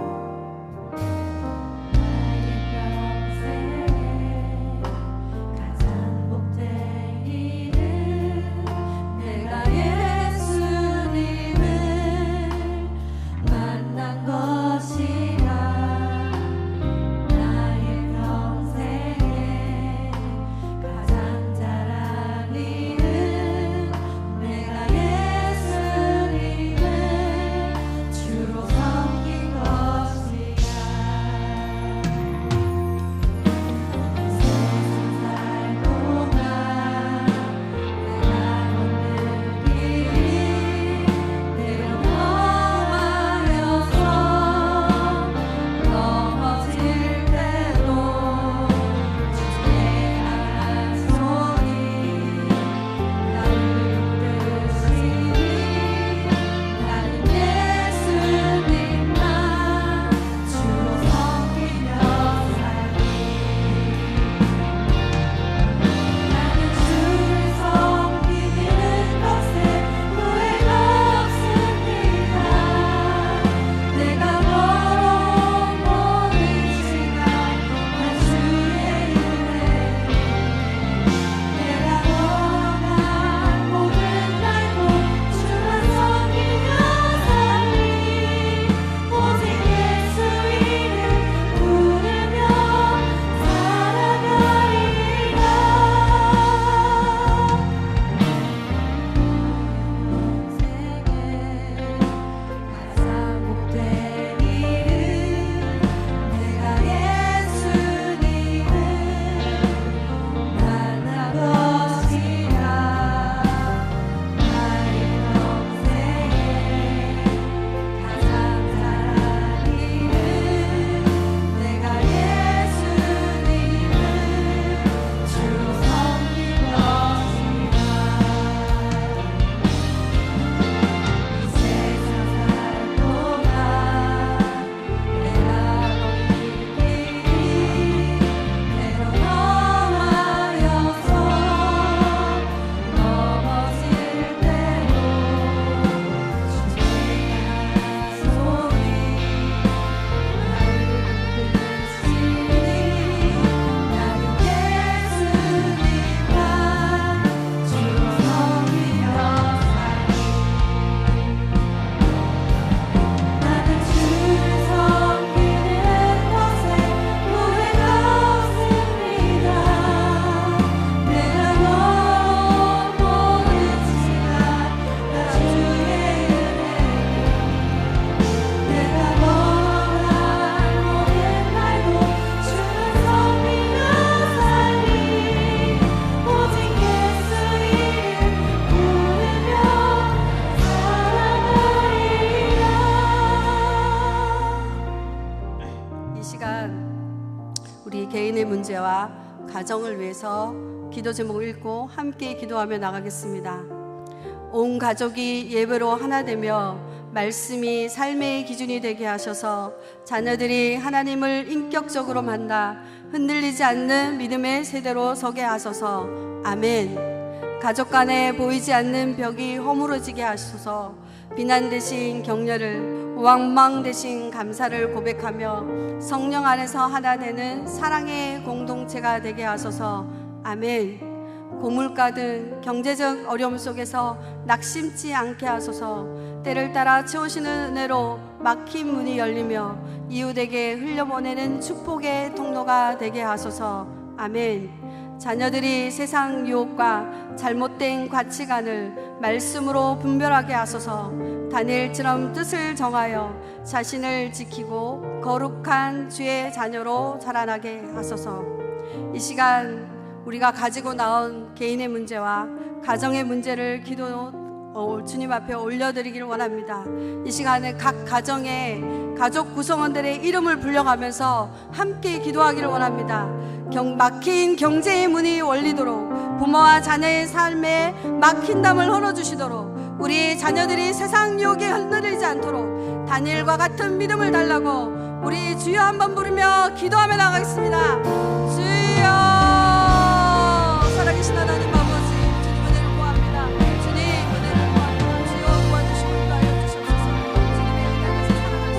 문제와 가정을 위해서 기도 제목을 읽고 함께 기도하며 나가겠습니다. 온 가족이 예배로 하나 되며 말씀이 삶의 기준이 되게 하셔서 자녀들이 하나님을 인격적으로 만나 흔들리지 않는 믿음의 세대로 서게 하소서. 아멘. 가족 간에 보이지 않는 벽이 허물어지게 하소서. 비난 대신 격려를, 원망 대신 감사를 고백하며 성령 안에서 하나 되는 사랑의 공동체가 되게 하소서. 아멘. 고물가 등 경제적 어려움 속에서 낙심치 않게 하소서. 때를 따라 채우시는 은혜로 막힌 문이 열리며 이웃에게 흘려보내는 축복의 통로가 되게 하소서. 아멘. 자녀들이 세상 유혹과 잘못된 가치관을 말씀으로 분별하게 하소서. 다니엘처럼 뜻을 정하여 자신을 지키고 거룩한 주의 자녀로 자라나게 하소서. 이 시간 우리가 가지고 나온 개인의 문제와 가정의 문제를 주님 앞에 올려드리기를 원합니다. 이 시간에 각 가정의 가족 구성원들의 이름을 불려가면서 함께 기도하기를 원합니다. 막힌 경제의 문이 열리도록, 부모와 자녀의 삶에 막힌 담을 헐어주시도록, 우리 자녀들이 세상 유혹에 흔들리지 않도록 다니엘과 같은 믿음을 달라고 우리 주여 한번 부르며 기도하며 나가겠습니다. 주여, 살아계신 하나님 아버지, 주님 은혜를 구합니다. 주님 은혜를 구합니다. 주여 도와주시고 인도하여 주시옵소서. 주님의 은혜 안에서 살아갈 수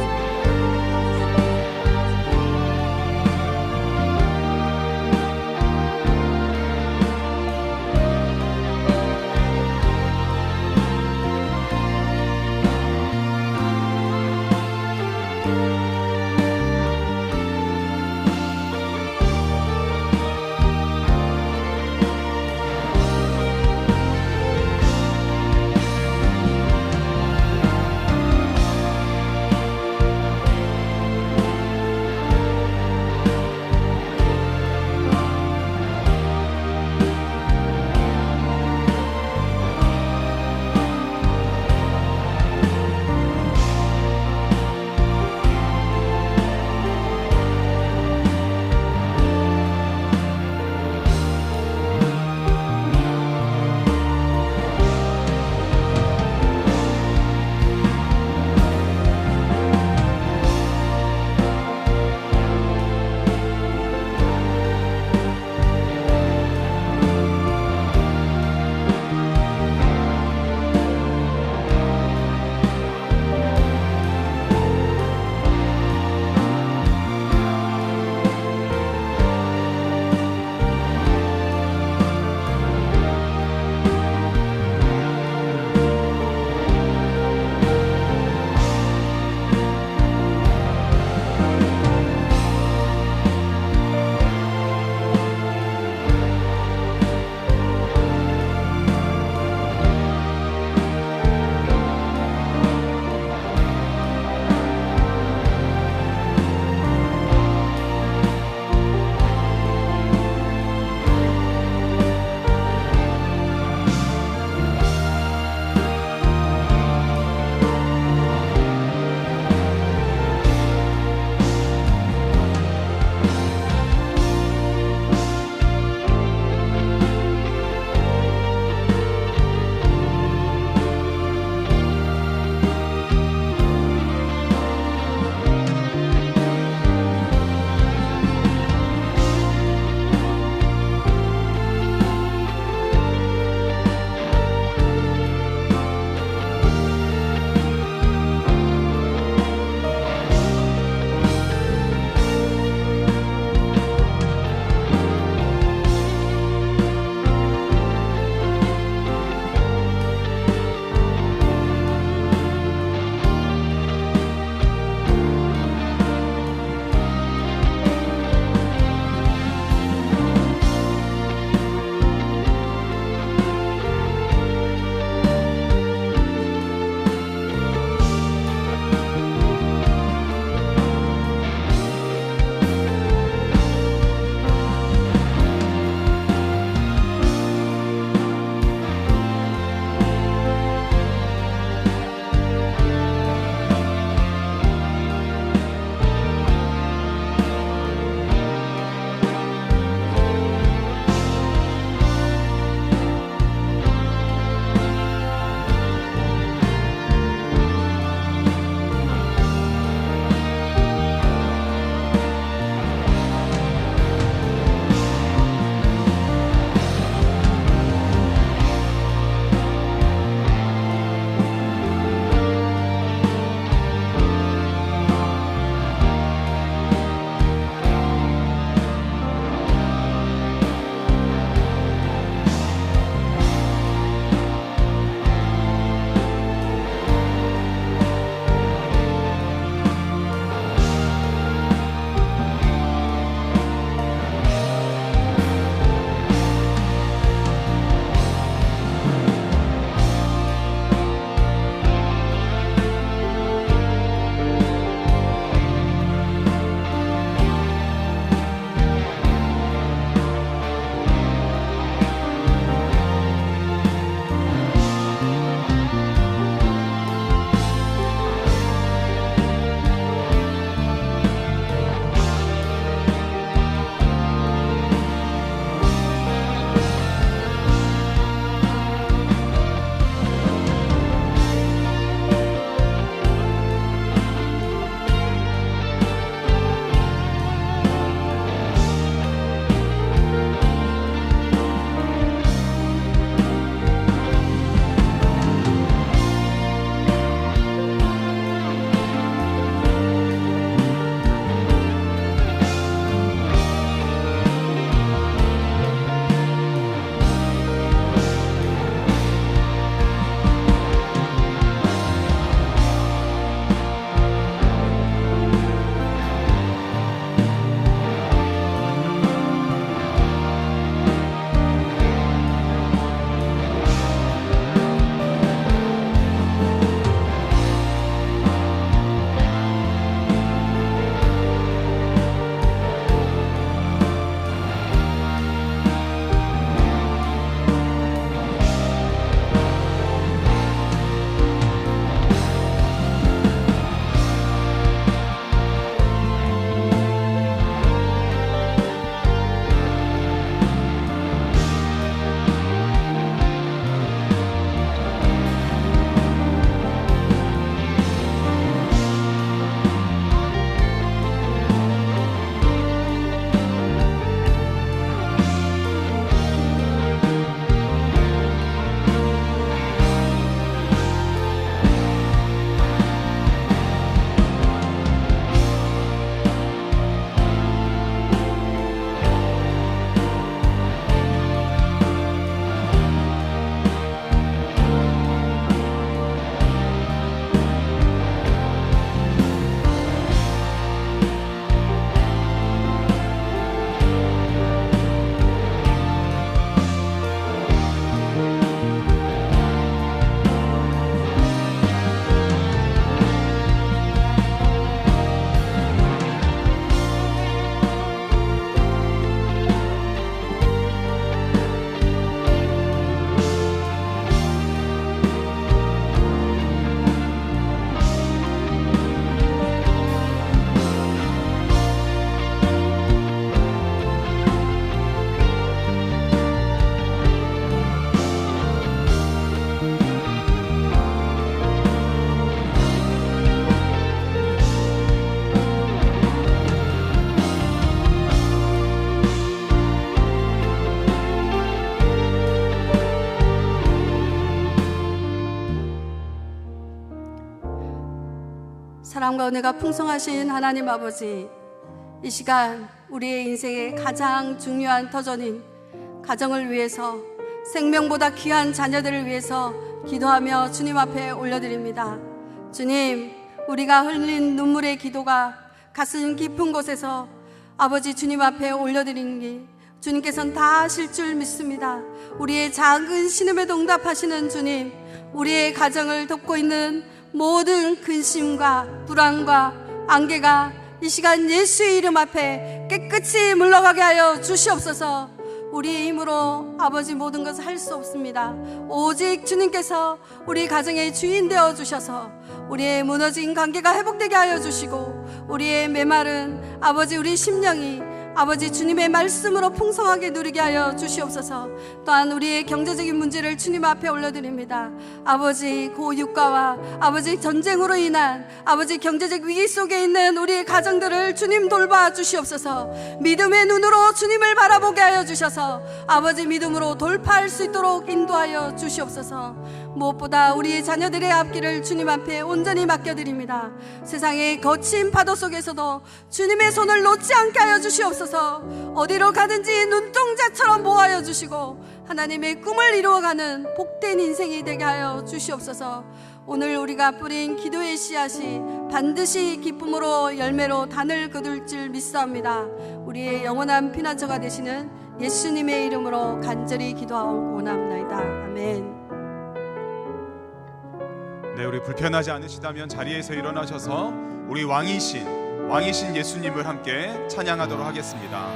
사랑과 은혜가 풍성하신 하나님 아버지, 이 시간 우리의 인생의 가장 중요한 터전인 가정을 위해서, 생명보다 귀한 자녀들을 위해서 기도하며 주님 앞에 올려드립니다. 주님, 우리가 흘린 눈물의 기도가 가슴 깊은 곳에서 아버지 주님 앞에 올려드리니 주님께서는 다 하실 줄 믿습니다. 우리의 작은 신음에도 응답하시는 주님, 우리의 가정을 돕고 있는 모든 근심과 불안과 안개가 이 시간 예수의 이름 앞에 깨끗이 물러가게 하여 주시옵소서. 우리의 힘으로 아버지 모든 것을 할 수 없습니다. 오직 주님께서 우리 가정의 주인 되어 주셔서 우리의 무너진 관계가 회복되게 하여 주시고, 우리의 메마른 아버지 우리 심령이 아버지 주님의 말씀으로 풍성하게 누리게 하여 주시옵소서. 또한 우리의 경제적인 문제를 주님 앞에 올려드립니다. 아버지 고유가와 아버지 전쟁으로 인한 아버지 경제적 위기 속에 있는 우리의 가정들을 주님 돌봐 주시옵소서. 믿음의 눈으로 주님을 바라보게 하여 주셔서 아버지 믿음으로 돌파할 수 있도록 인도하여 주시옵소서. 무엇보다 우리의 자녀들의 앞길을 주님 앞에 온전히 맡겨드립니다. 세상의 거친 파도 속에서도 주님의 손을 놓지 않게 하여 주시옵소서. 어디로 가든지 눈동자처럼 모아여 주시고 하나님의 꿈을 이루어가는 복된 인생이 되게 하여 주시옵소서. 오늘 우리가 뿌린 기도의 씨앗이 반드시 기쁨으로 열매로 단을 거둘 줄 믿사옵니다. 우리의 영원한 피난처가 되시는 예수님의 이름으로 간절히 기도하고 원합니다. 아멘. 네, 우리 불편하지 않으시다면 자리에서 일어나셔서 우리 왕이신 예수님을 함께 찬양하도록 하겠습니다.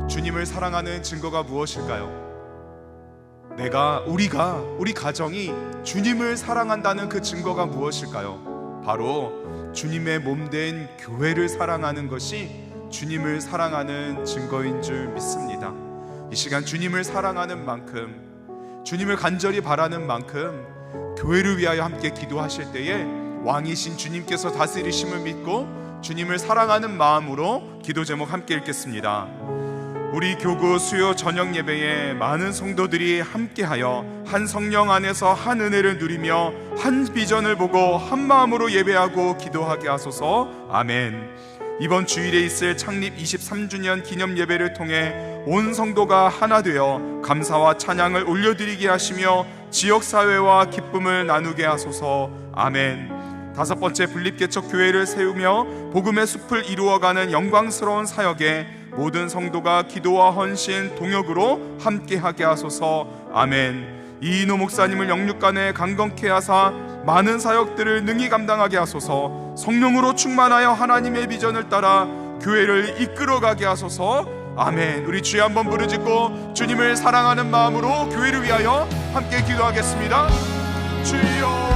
주님을 사랑하는 증거가 무엇일까요? 우리 가정이 주님을 사랑한다는 그 증거가 무엇일까요? 바로 주님의 몸된 교회를 사랑하는 것이 주님을 사랑하는 증거인 줄 믿습니다. 이 시간 주님을 사랑하는 만큼, 주님을 간절히 바라는 만큼 교회를 위하여 함께 기도하실 때에 왕이신 주님께서 다스리심을 믿고 주님을 사랑하는 마음으로 기도 제목 함께 읽겠습니다. 우리 교구 수요 저녁 예배에 많은 성도들이 함께하여 한 성령 안에서 한 은혜를 누리며 한 비전을 보고 한 마음으로 예배하고 기도하게 하소서. 아멘. 이번 주일에 있을 창립 23주년 기념 예배를 통해 온 성도가 하나 되어 감사와 찬양을 올려드리게 하시며 지역사회와 기쁨을 나누게 하소서. 아멘. 다섯 번째 분립개척 교회를 세우며 복음의 숲을 이루어가는 영광스러운 사역에 모든 성도가 기도와 헌신, 동역으로 함께하게 하소서. 아멘. 이인호 목사님을 영육간에 강건케 하사 많은 사역들을 능히 감당하게 하소서. 성령으로 충만하여 하나님의 비전을 따라 교회를 이끌어가게 하소서. 아멘. 우리 주여 한번 부르짖고 주님을 사랑하는 마음으로 교회를 위하여 함께 기도하겠습니다. 주여.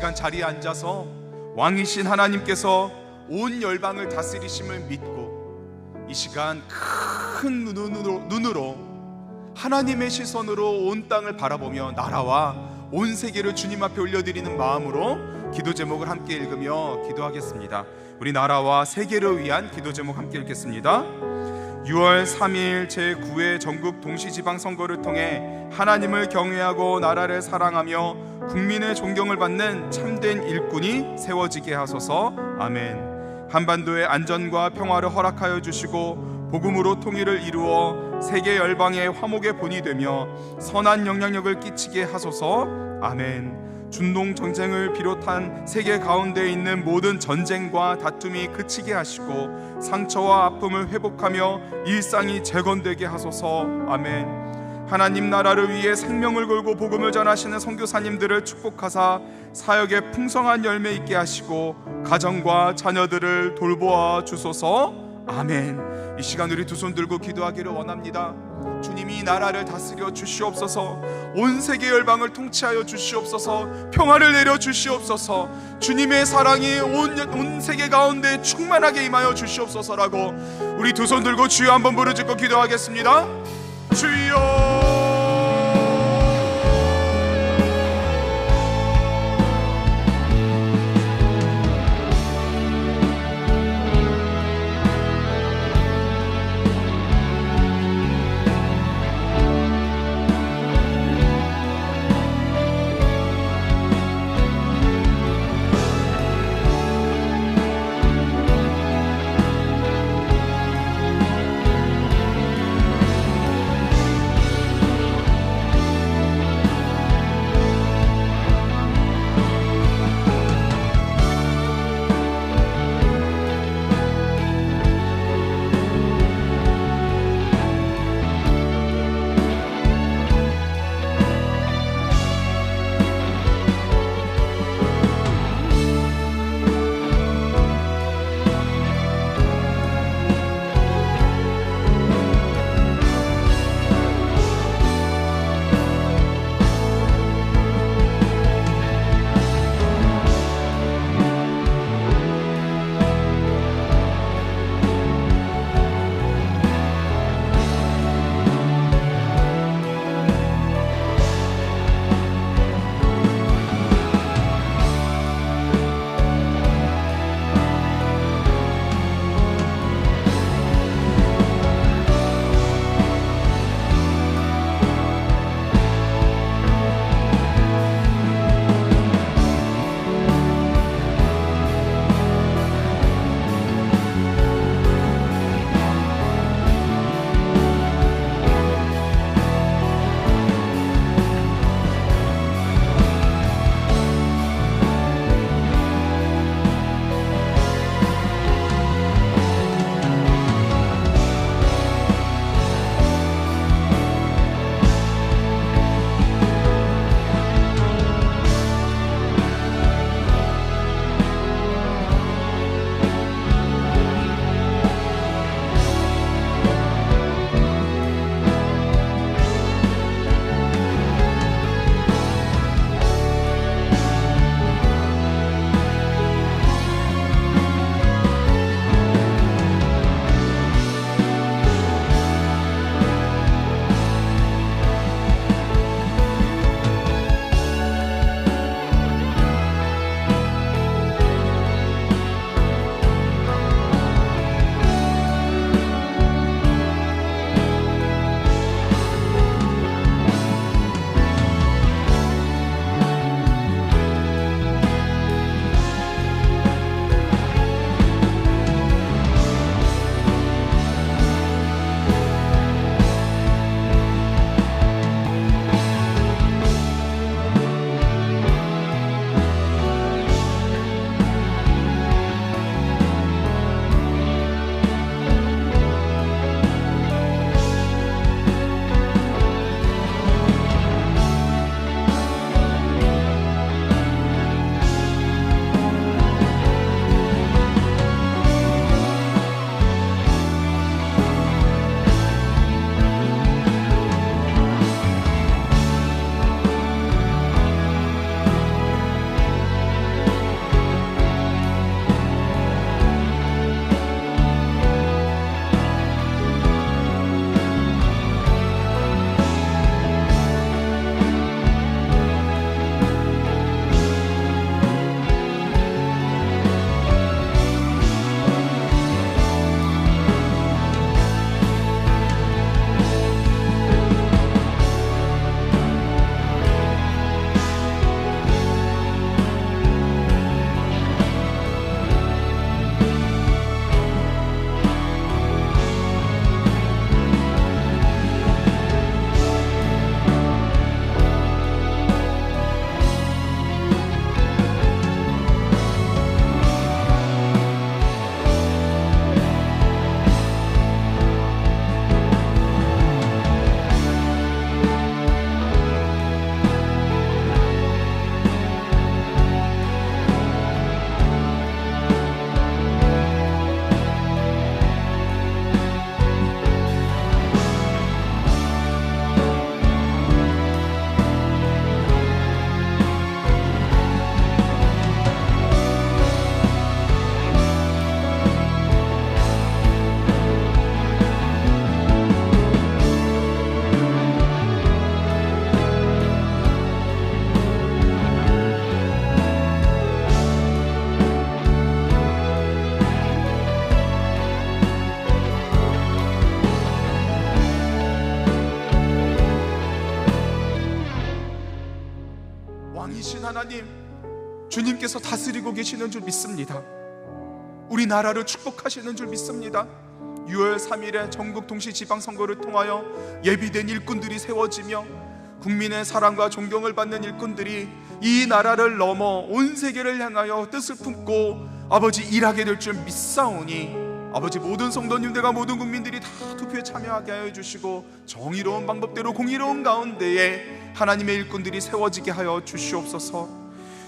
시간 자리에 앉아서 왕이신 하나님께서 온 열방을 다스리심을 믿고 이 시간 큰 눈으로 하나님의 시선으로 온 땅을 바라보며 나라와 온 세계를 주님 앞에 올려드리는 마음으로 기도 제목을 함께 읽으며 기도하겠습니다. 우리 나라와 세계를 위한 기도 제목 함께 읽겠습니다. 6월 3일 제9회 전국 동시지방선거를 통해 하나님을 경외하고 나라를 사랑하며 국민의 존경을 받는 참된 일꾼이 세워지게 하소서. 아멘. 한반도의 안전과 평화를 허락하여 주시고 복음으로 통일을 이루어 세계 열방의 화목의 본이 되며 선한 영향력을 끼치게 하소서. 아멘. 중동 전쟁을 비롯한 세계 가운데 있는 모든 전쟁과 다툼이 그치게 하시고 상처와 아픔을 회복하며 일상이 재건되게 하소서. 아멘. 하나님 나라를 위해 생명을 걸고 복음을 전하시는 선교사님들을 축복하사 사역에 풍성한 열매 있게 하시고 가정과 자녀들을 돌보아 주소서. 아멘. 이 시간 우리 두 손 들고 기도하기를 원합니다. 주님이 이 나라를 다스려 주시옵소서. 온 세계 열방을 통치하여 주시옵소서. 평화를 내려 주시옵소서. 주님의 사랑이 온 세계 가운데 충만하게 임하여 주시옵소서라고 우리 두 손 들고 주여 한번 부르짖고 기도하겠습니다. 주여. 전능하신 하나님, 주님께서 다스리고 계시는 줄 믿습니다. 우리나라를 축복하시는 줄 믿습니다. 6월 3일에 전국 동시 지방선거를 통하여 예비된 일꾼들이 세워지며 국민의 사랑과 존경을 받는 일꾼들이 이 나라를 넘어 온 세계를 향하여 뜻을 품고 아버지 일하게 될 줄 믿사오니 아버지 모든 성도님들과 모든 국민들이 다 투표에 참여하게 하여 주시고 정의로운 방법대로 공의로운 가운데에 하나님의 일꾼들이 세워지게 하여 주시옵소서.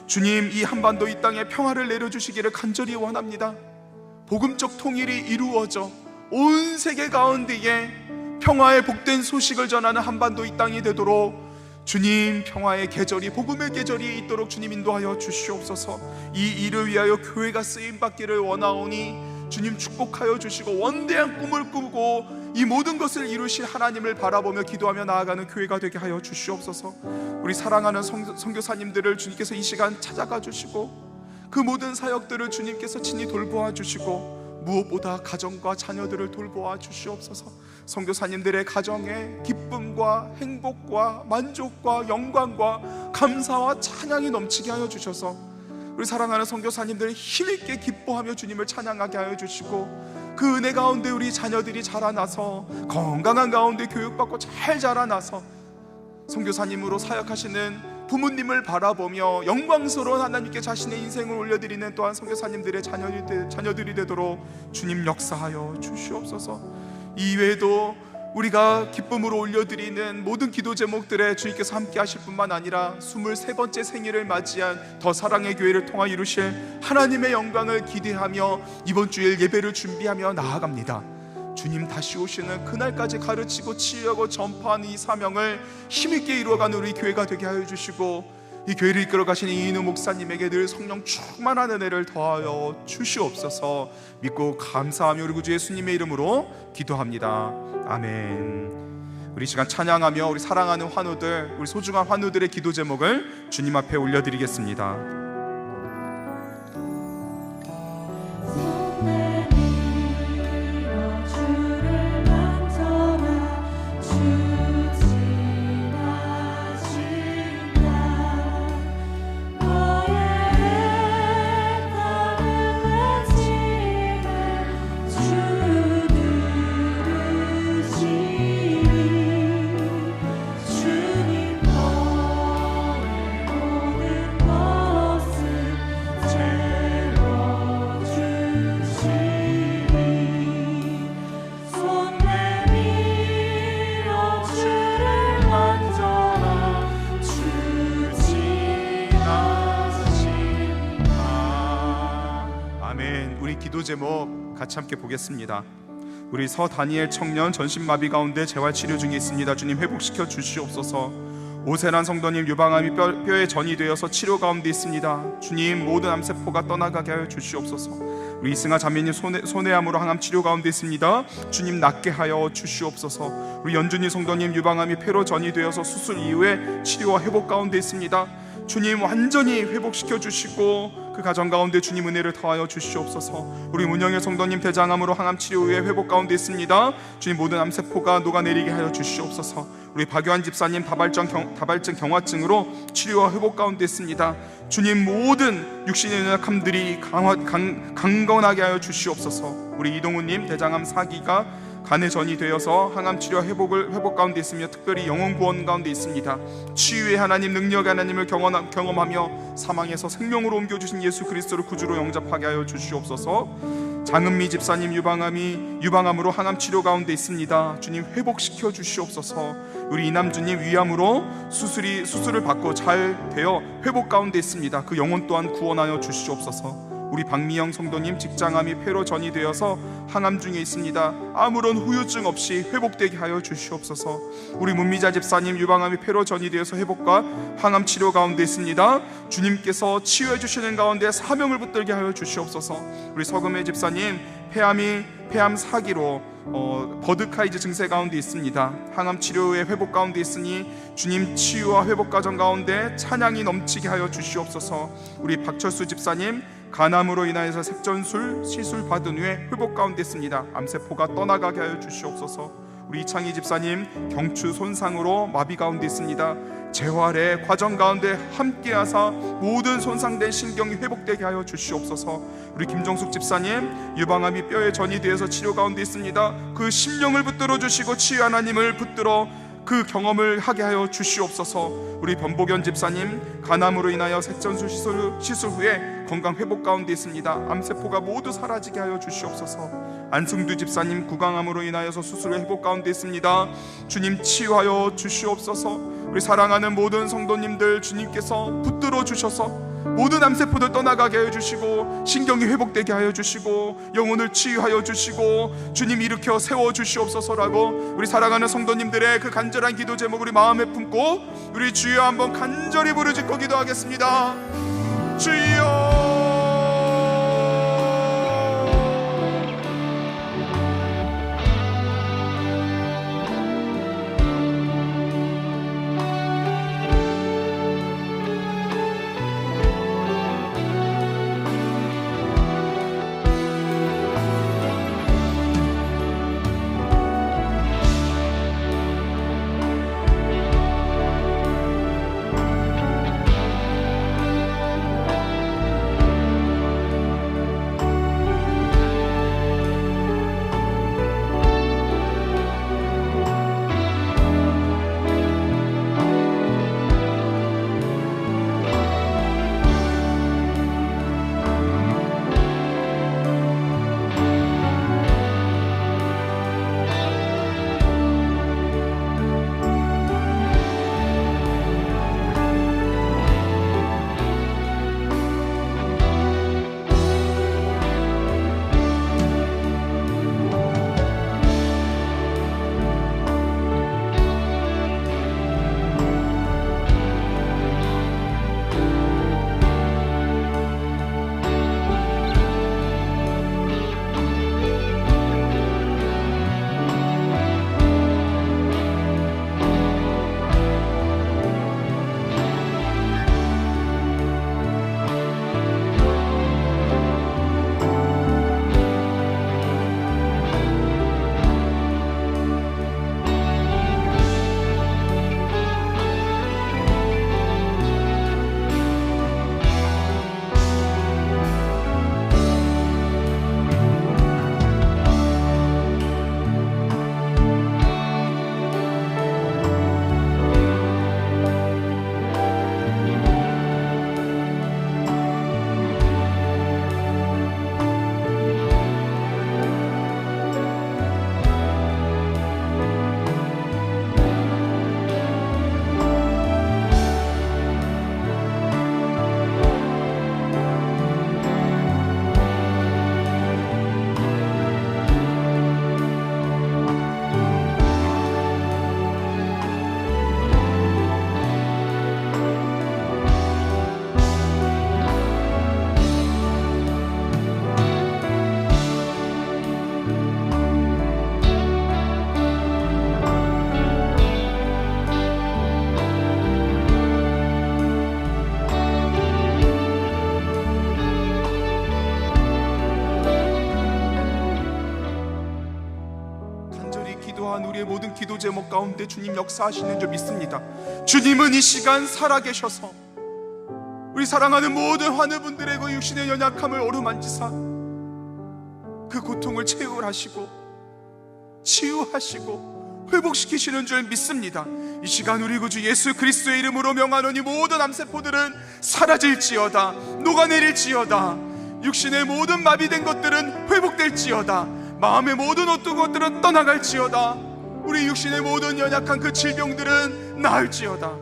주님, 이 한반도 이 땅에 평화를 내려주시기를 간절히 원합니다. 복음적 통일이 이루어져 온 세계 가운데에 평화의 복된 소식을 전하는 한반도 이 땅이 되도록 주님, 평화의 계절이, 복음의 계절이 있도록 주님 인도하여 주시옵소서. 이 일을 위하여 교회가 쓰임받기를 원하오니 주님 축복하여 주시고 원대한 꿈을 꾸고 이 모든 것을 이루실 하나님을 바라보며 기도하며 나아가는 교회가 되게 하여 주시옵소서. 우리 사랑하는 선교사님들을 주님께서 이 시간 찾아가 주시고 그 모든 사역들을 주님께서 친히 돌보아 주시고 무엇보다 가정과 자녀들을 돌보아 주시옵소서. 선교사님들의 가정에 기쁨과 행복과 만족과 영광과 감사와 찬양이 넘치게 하여 주셔서 우리 사랑하는 선교사님들이 힘있게 기뻐하며 주님을 찬양하게 하여 주시고 그 은혜 가운데 우리 자녀들이 자라나서 건강한 가운데 교육받고 잘 자라나서 선교사님으로 사역하시는 부모님을 바라보며 영광스러운 하나님께 자신의 인생을 올려드리는 또한 선교사님들의 자녀들이 되도록 주님 역사하여 주시옵소서. 이외에도 우리가 기쁨으로 올려드리는 모든 기도 제목들에 주님께서 함께 하실 뿐만 아니라 23번째 생일을 맞이한 더 사랑의 교회를 통하 이루실 하나님의 영광을 기대하며 이번 주일 예배를 준비하며 나아갑니다. 주님 다시 오시는 그날까지 가르치고 치유하고 전파하는 이 사명을 힘있게 이루어가는 우리 교회가 되게 하여 주시고 이 교회를 이끌어 가시는 이인우 목사님에게 늘 성령 충만한 은혜를 더하여 주시옵소서. 믿고 감사하며 우리 구주 예수님의 이름으로 기도합니다. 아멘. 우리 시간 찬양하며 우리 사랑하는 환우들, 우리 소중한 환우들의 기도 제목을 주님 앞에 올려드리겠습니다. 제목 같이 함께 보겠습니다. 우리 서다니엘 청년 전신마비 가운데 재활치료 중에 있습니다. 주님 회복시켜 주시옵소서. 오세란 성도님 유방암이 뼈에 전이 되어서 치료 가운데 있습니다. 주님 모든 암세포가 떠나가게 하여 주시옵소서. 우리 이승아 자매님 손해암으로 항암 치료 가운데 있습니다. 주님 낫게 하여 주시옵소서. 우리 연준이 성도님 유방암이 폐로 전이 되어서 수술 이후에 치료와 회복 가운데 있습니다. 주님 완전히 회복시켜 주시고 그 가정 가운데 주님 은혜를 더하여 주시옵소서. 우리 문영일 성도님 대장암으로 항암 치료 후에 회복 가운데 있습니다. 주님 모든 암세포가 녹아내리게 하여 주시옵소서. 우리 박유한 집사님 다발증 경화증으로 치료와 회복 가운데 있습니다. 주님 모든 육신의 연약함들이 강건하게 하여 주시옵소서. 우리 이동우님 대장암 4기가 간의 전이 되어서 항암 치료 회복 가운데 있으며 특별히 영혼 구원 가운데 있습니다. 치유의 하나님, 능력의 하나님을 경험하며 사망에서 생명으로 옮겨주신 예수 그리스도를 구주로 영접하게 하여 주시옵소서. 장은미 집사님 유방암으로 항암 치료 가운데 있습니다. 주님 회복시켜 주시옵소서. 우리 이남주님 위암으로 수술을 받고 잘 되어 회복 가운데 있습니다. 그 영혼 또한 구원하여 주시옵소서. 우리 박미영 성도님 직장암이 폐로 전이 되어서 항암 중에 있습니다. 아무런 후유증 없이 회복되게 하여 주시옵소서. 우리 문미자 집사님 유방암이 폐로 전이 되어서 회복과 항암 치료 가운데 있습니다. 주님께서 치유해 주시는 가운데 사명을 붙들게 하여 주시옵소서. 우리 서금혜 집사님 폐암 4기로 버드카이즈 증세 가운데 있습니다. 항암 치료의 회복 가운데 있으니 주님 치유와 회복 과정 가운데 찬양이 넘치게 하여 주시옵소서. 우리 박철수 집사님 간암으로 인하여서 색전술 시술 받은 후에 회복 가운데 있습니다. 암세포가 떠나가게 하여 주시옵소서. 우리 이창희 집사님 경추 손상으로 마비 가운데 있습니다. 재활의 과정 가운데 함께하사 모든 손상된 신경이 회복되게 하여 주시옵소서. 우리 김정숙 집사님 유방암이 뼈에 전이 되어서 치료 가운데 있습니다. 그 심령을 붙들어 주시고 치유 하나님을 붙들어 그 경험을 하게 하여 주시옵소서. 우리 변복연 집사님 간암으로 인하여 색전수 시술 후에 건강 회복 가운데 있습니다. 암세포가 모두 사라지게 하여 주시옵소서. 안승두 집사님 구강암으로 인하여서 수술 회복 가운데 있습니다. 주님 치유하여 주시옵소서. 우리 사랑하는 모든 성도님들 주님께서 붙들어 주셔서 모든 암세포들 떠나가게 하여 주시고 신경이 회복되게 하여 주시고 영혼을 치유하여 주시고 주님 일으켜 세워 주시옵소서라고 우리 사랑하는 성도님들의 그 간절한 기도 제목 우리 마음에 품고 우리 주여 한번 간절히 부르짖고 기도하겠습니다. 주여 우리의 모든 기도 제목 가운데 주님 역사하시는 줄 믿습니다. 주님은 이 시간 살아계셔서 우리 사랑하는 모든 환우분들의 그 육신의 연약함을 어루만지사 그 고통을 채울하시고 치유하시고 회복시키시는 줄 믿습니다. 이 시간 우리 구주 예수 그리스도의 이름으로 명하노니 모든 암세포들은 사라질지어다, 녹아내릴지어다. 육신의 모든 마비된 것들은 회복될지어다. 마음의 모든 어두운 것들은 떠나갈지어다. 우리 육신의 모든 연약한 그 질병들은 나을지어다.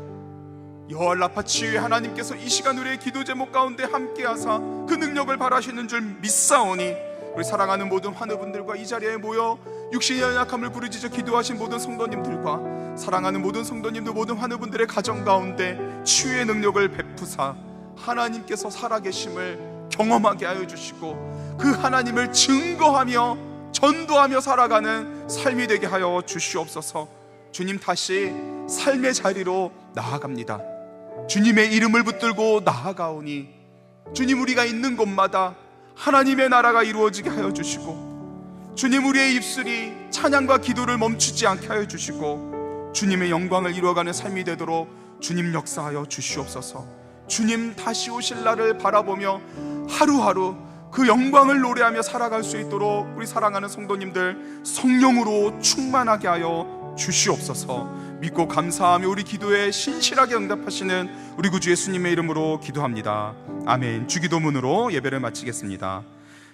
여호와라파 치유의 하나님께서 이 시간 우리의 기도 제목 가운데 함께하사 그 능력을 발하시는 줄 믿사오니 우리 사랑하는 모든 환우분들과 이 자리에 모여 육신의 연약함을 부르짖어 기도하신 모든 성도님들과 사랑하는 모든 성도님들, 모든 환우분들의 가정 가운데 치유의 능력을 베푸사 하나님께서 살아계심을 경험하게 하여 주시고 그 하나님을 증거하며 전도하며 살아가는 삶이 되게 하여 주시옵소서. 주님, 다시 삶의 자리로 나아갑니다. 주님의 이름을 붙들고 나아가오니 주님, 우리가 있는 곳마다 하나님의 나라가 이루어지게 하여 주시고 주님, 우리의 입술이 찬양과 기도를 멈추지 않게 하여 주시고 주님의 영광을 이루어가는 삶이 되도록 주님 역사하여 주시옵소서. 주님 다시 오실 날을 바라보며 하루하루 그 영광을 노래하며 살아갈 수 있도록 우리 사랑하는 성도님들 성령으로 충만하게 하여 주시옵소서. 믿고 감사하며 우리 기도에 신실하게 응답하시는 우리 구주 예수님의 이름으로 기도합니다. 아멘. 주기도문으로 예배를 마치겠습니다.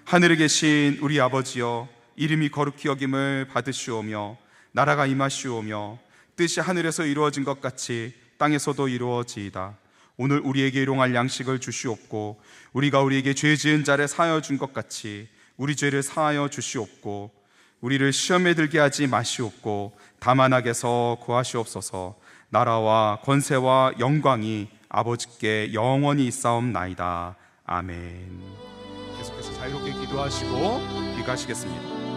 하늘에 계신 우리 아버지여, 이름이 거룩히 여김을 받으시오며 나라가 임하시오며 뜻이 하늘에서 이루어진 것 같이 땅에서도 이루어지이다. 오늘 우리에게 일용할 양식을 주시옵고 우리가 우리에게 죄 지은 자를 사하여 준 것 같이 우리 죄를 사하여 주시옵고 우리를 시험에 들게 하지 마시옵고 다만 악에서 구하시옵소서. 나라와 권세와 영광이 아버지께 영원히 있사옵나이다. 아멘. 계속해서 자유롭게 기도하시고 귀가하시겠습니다.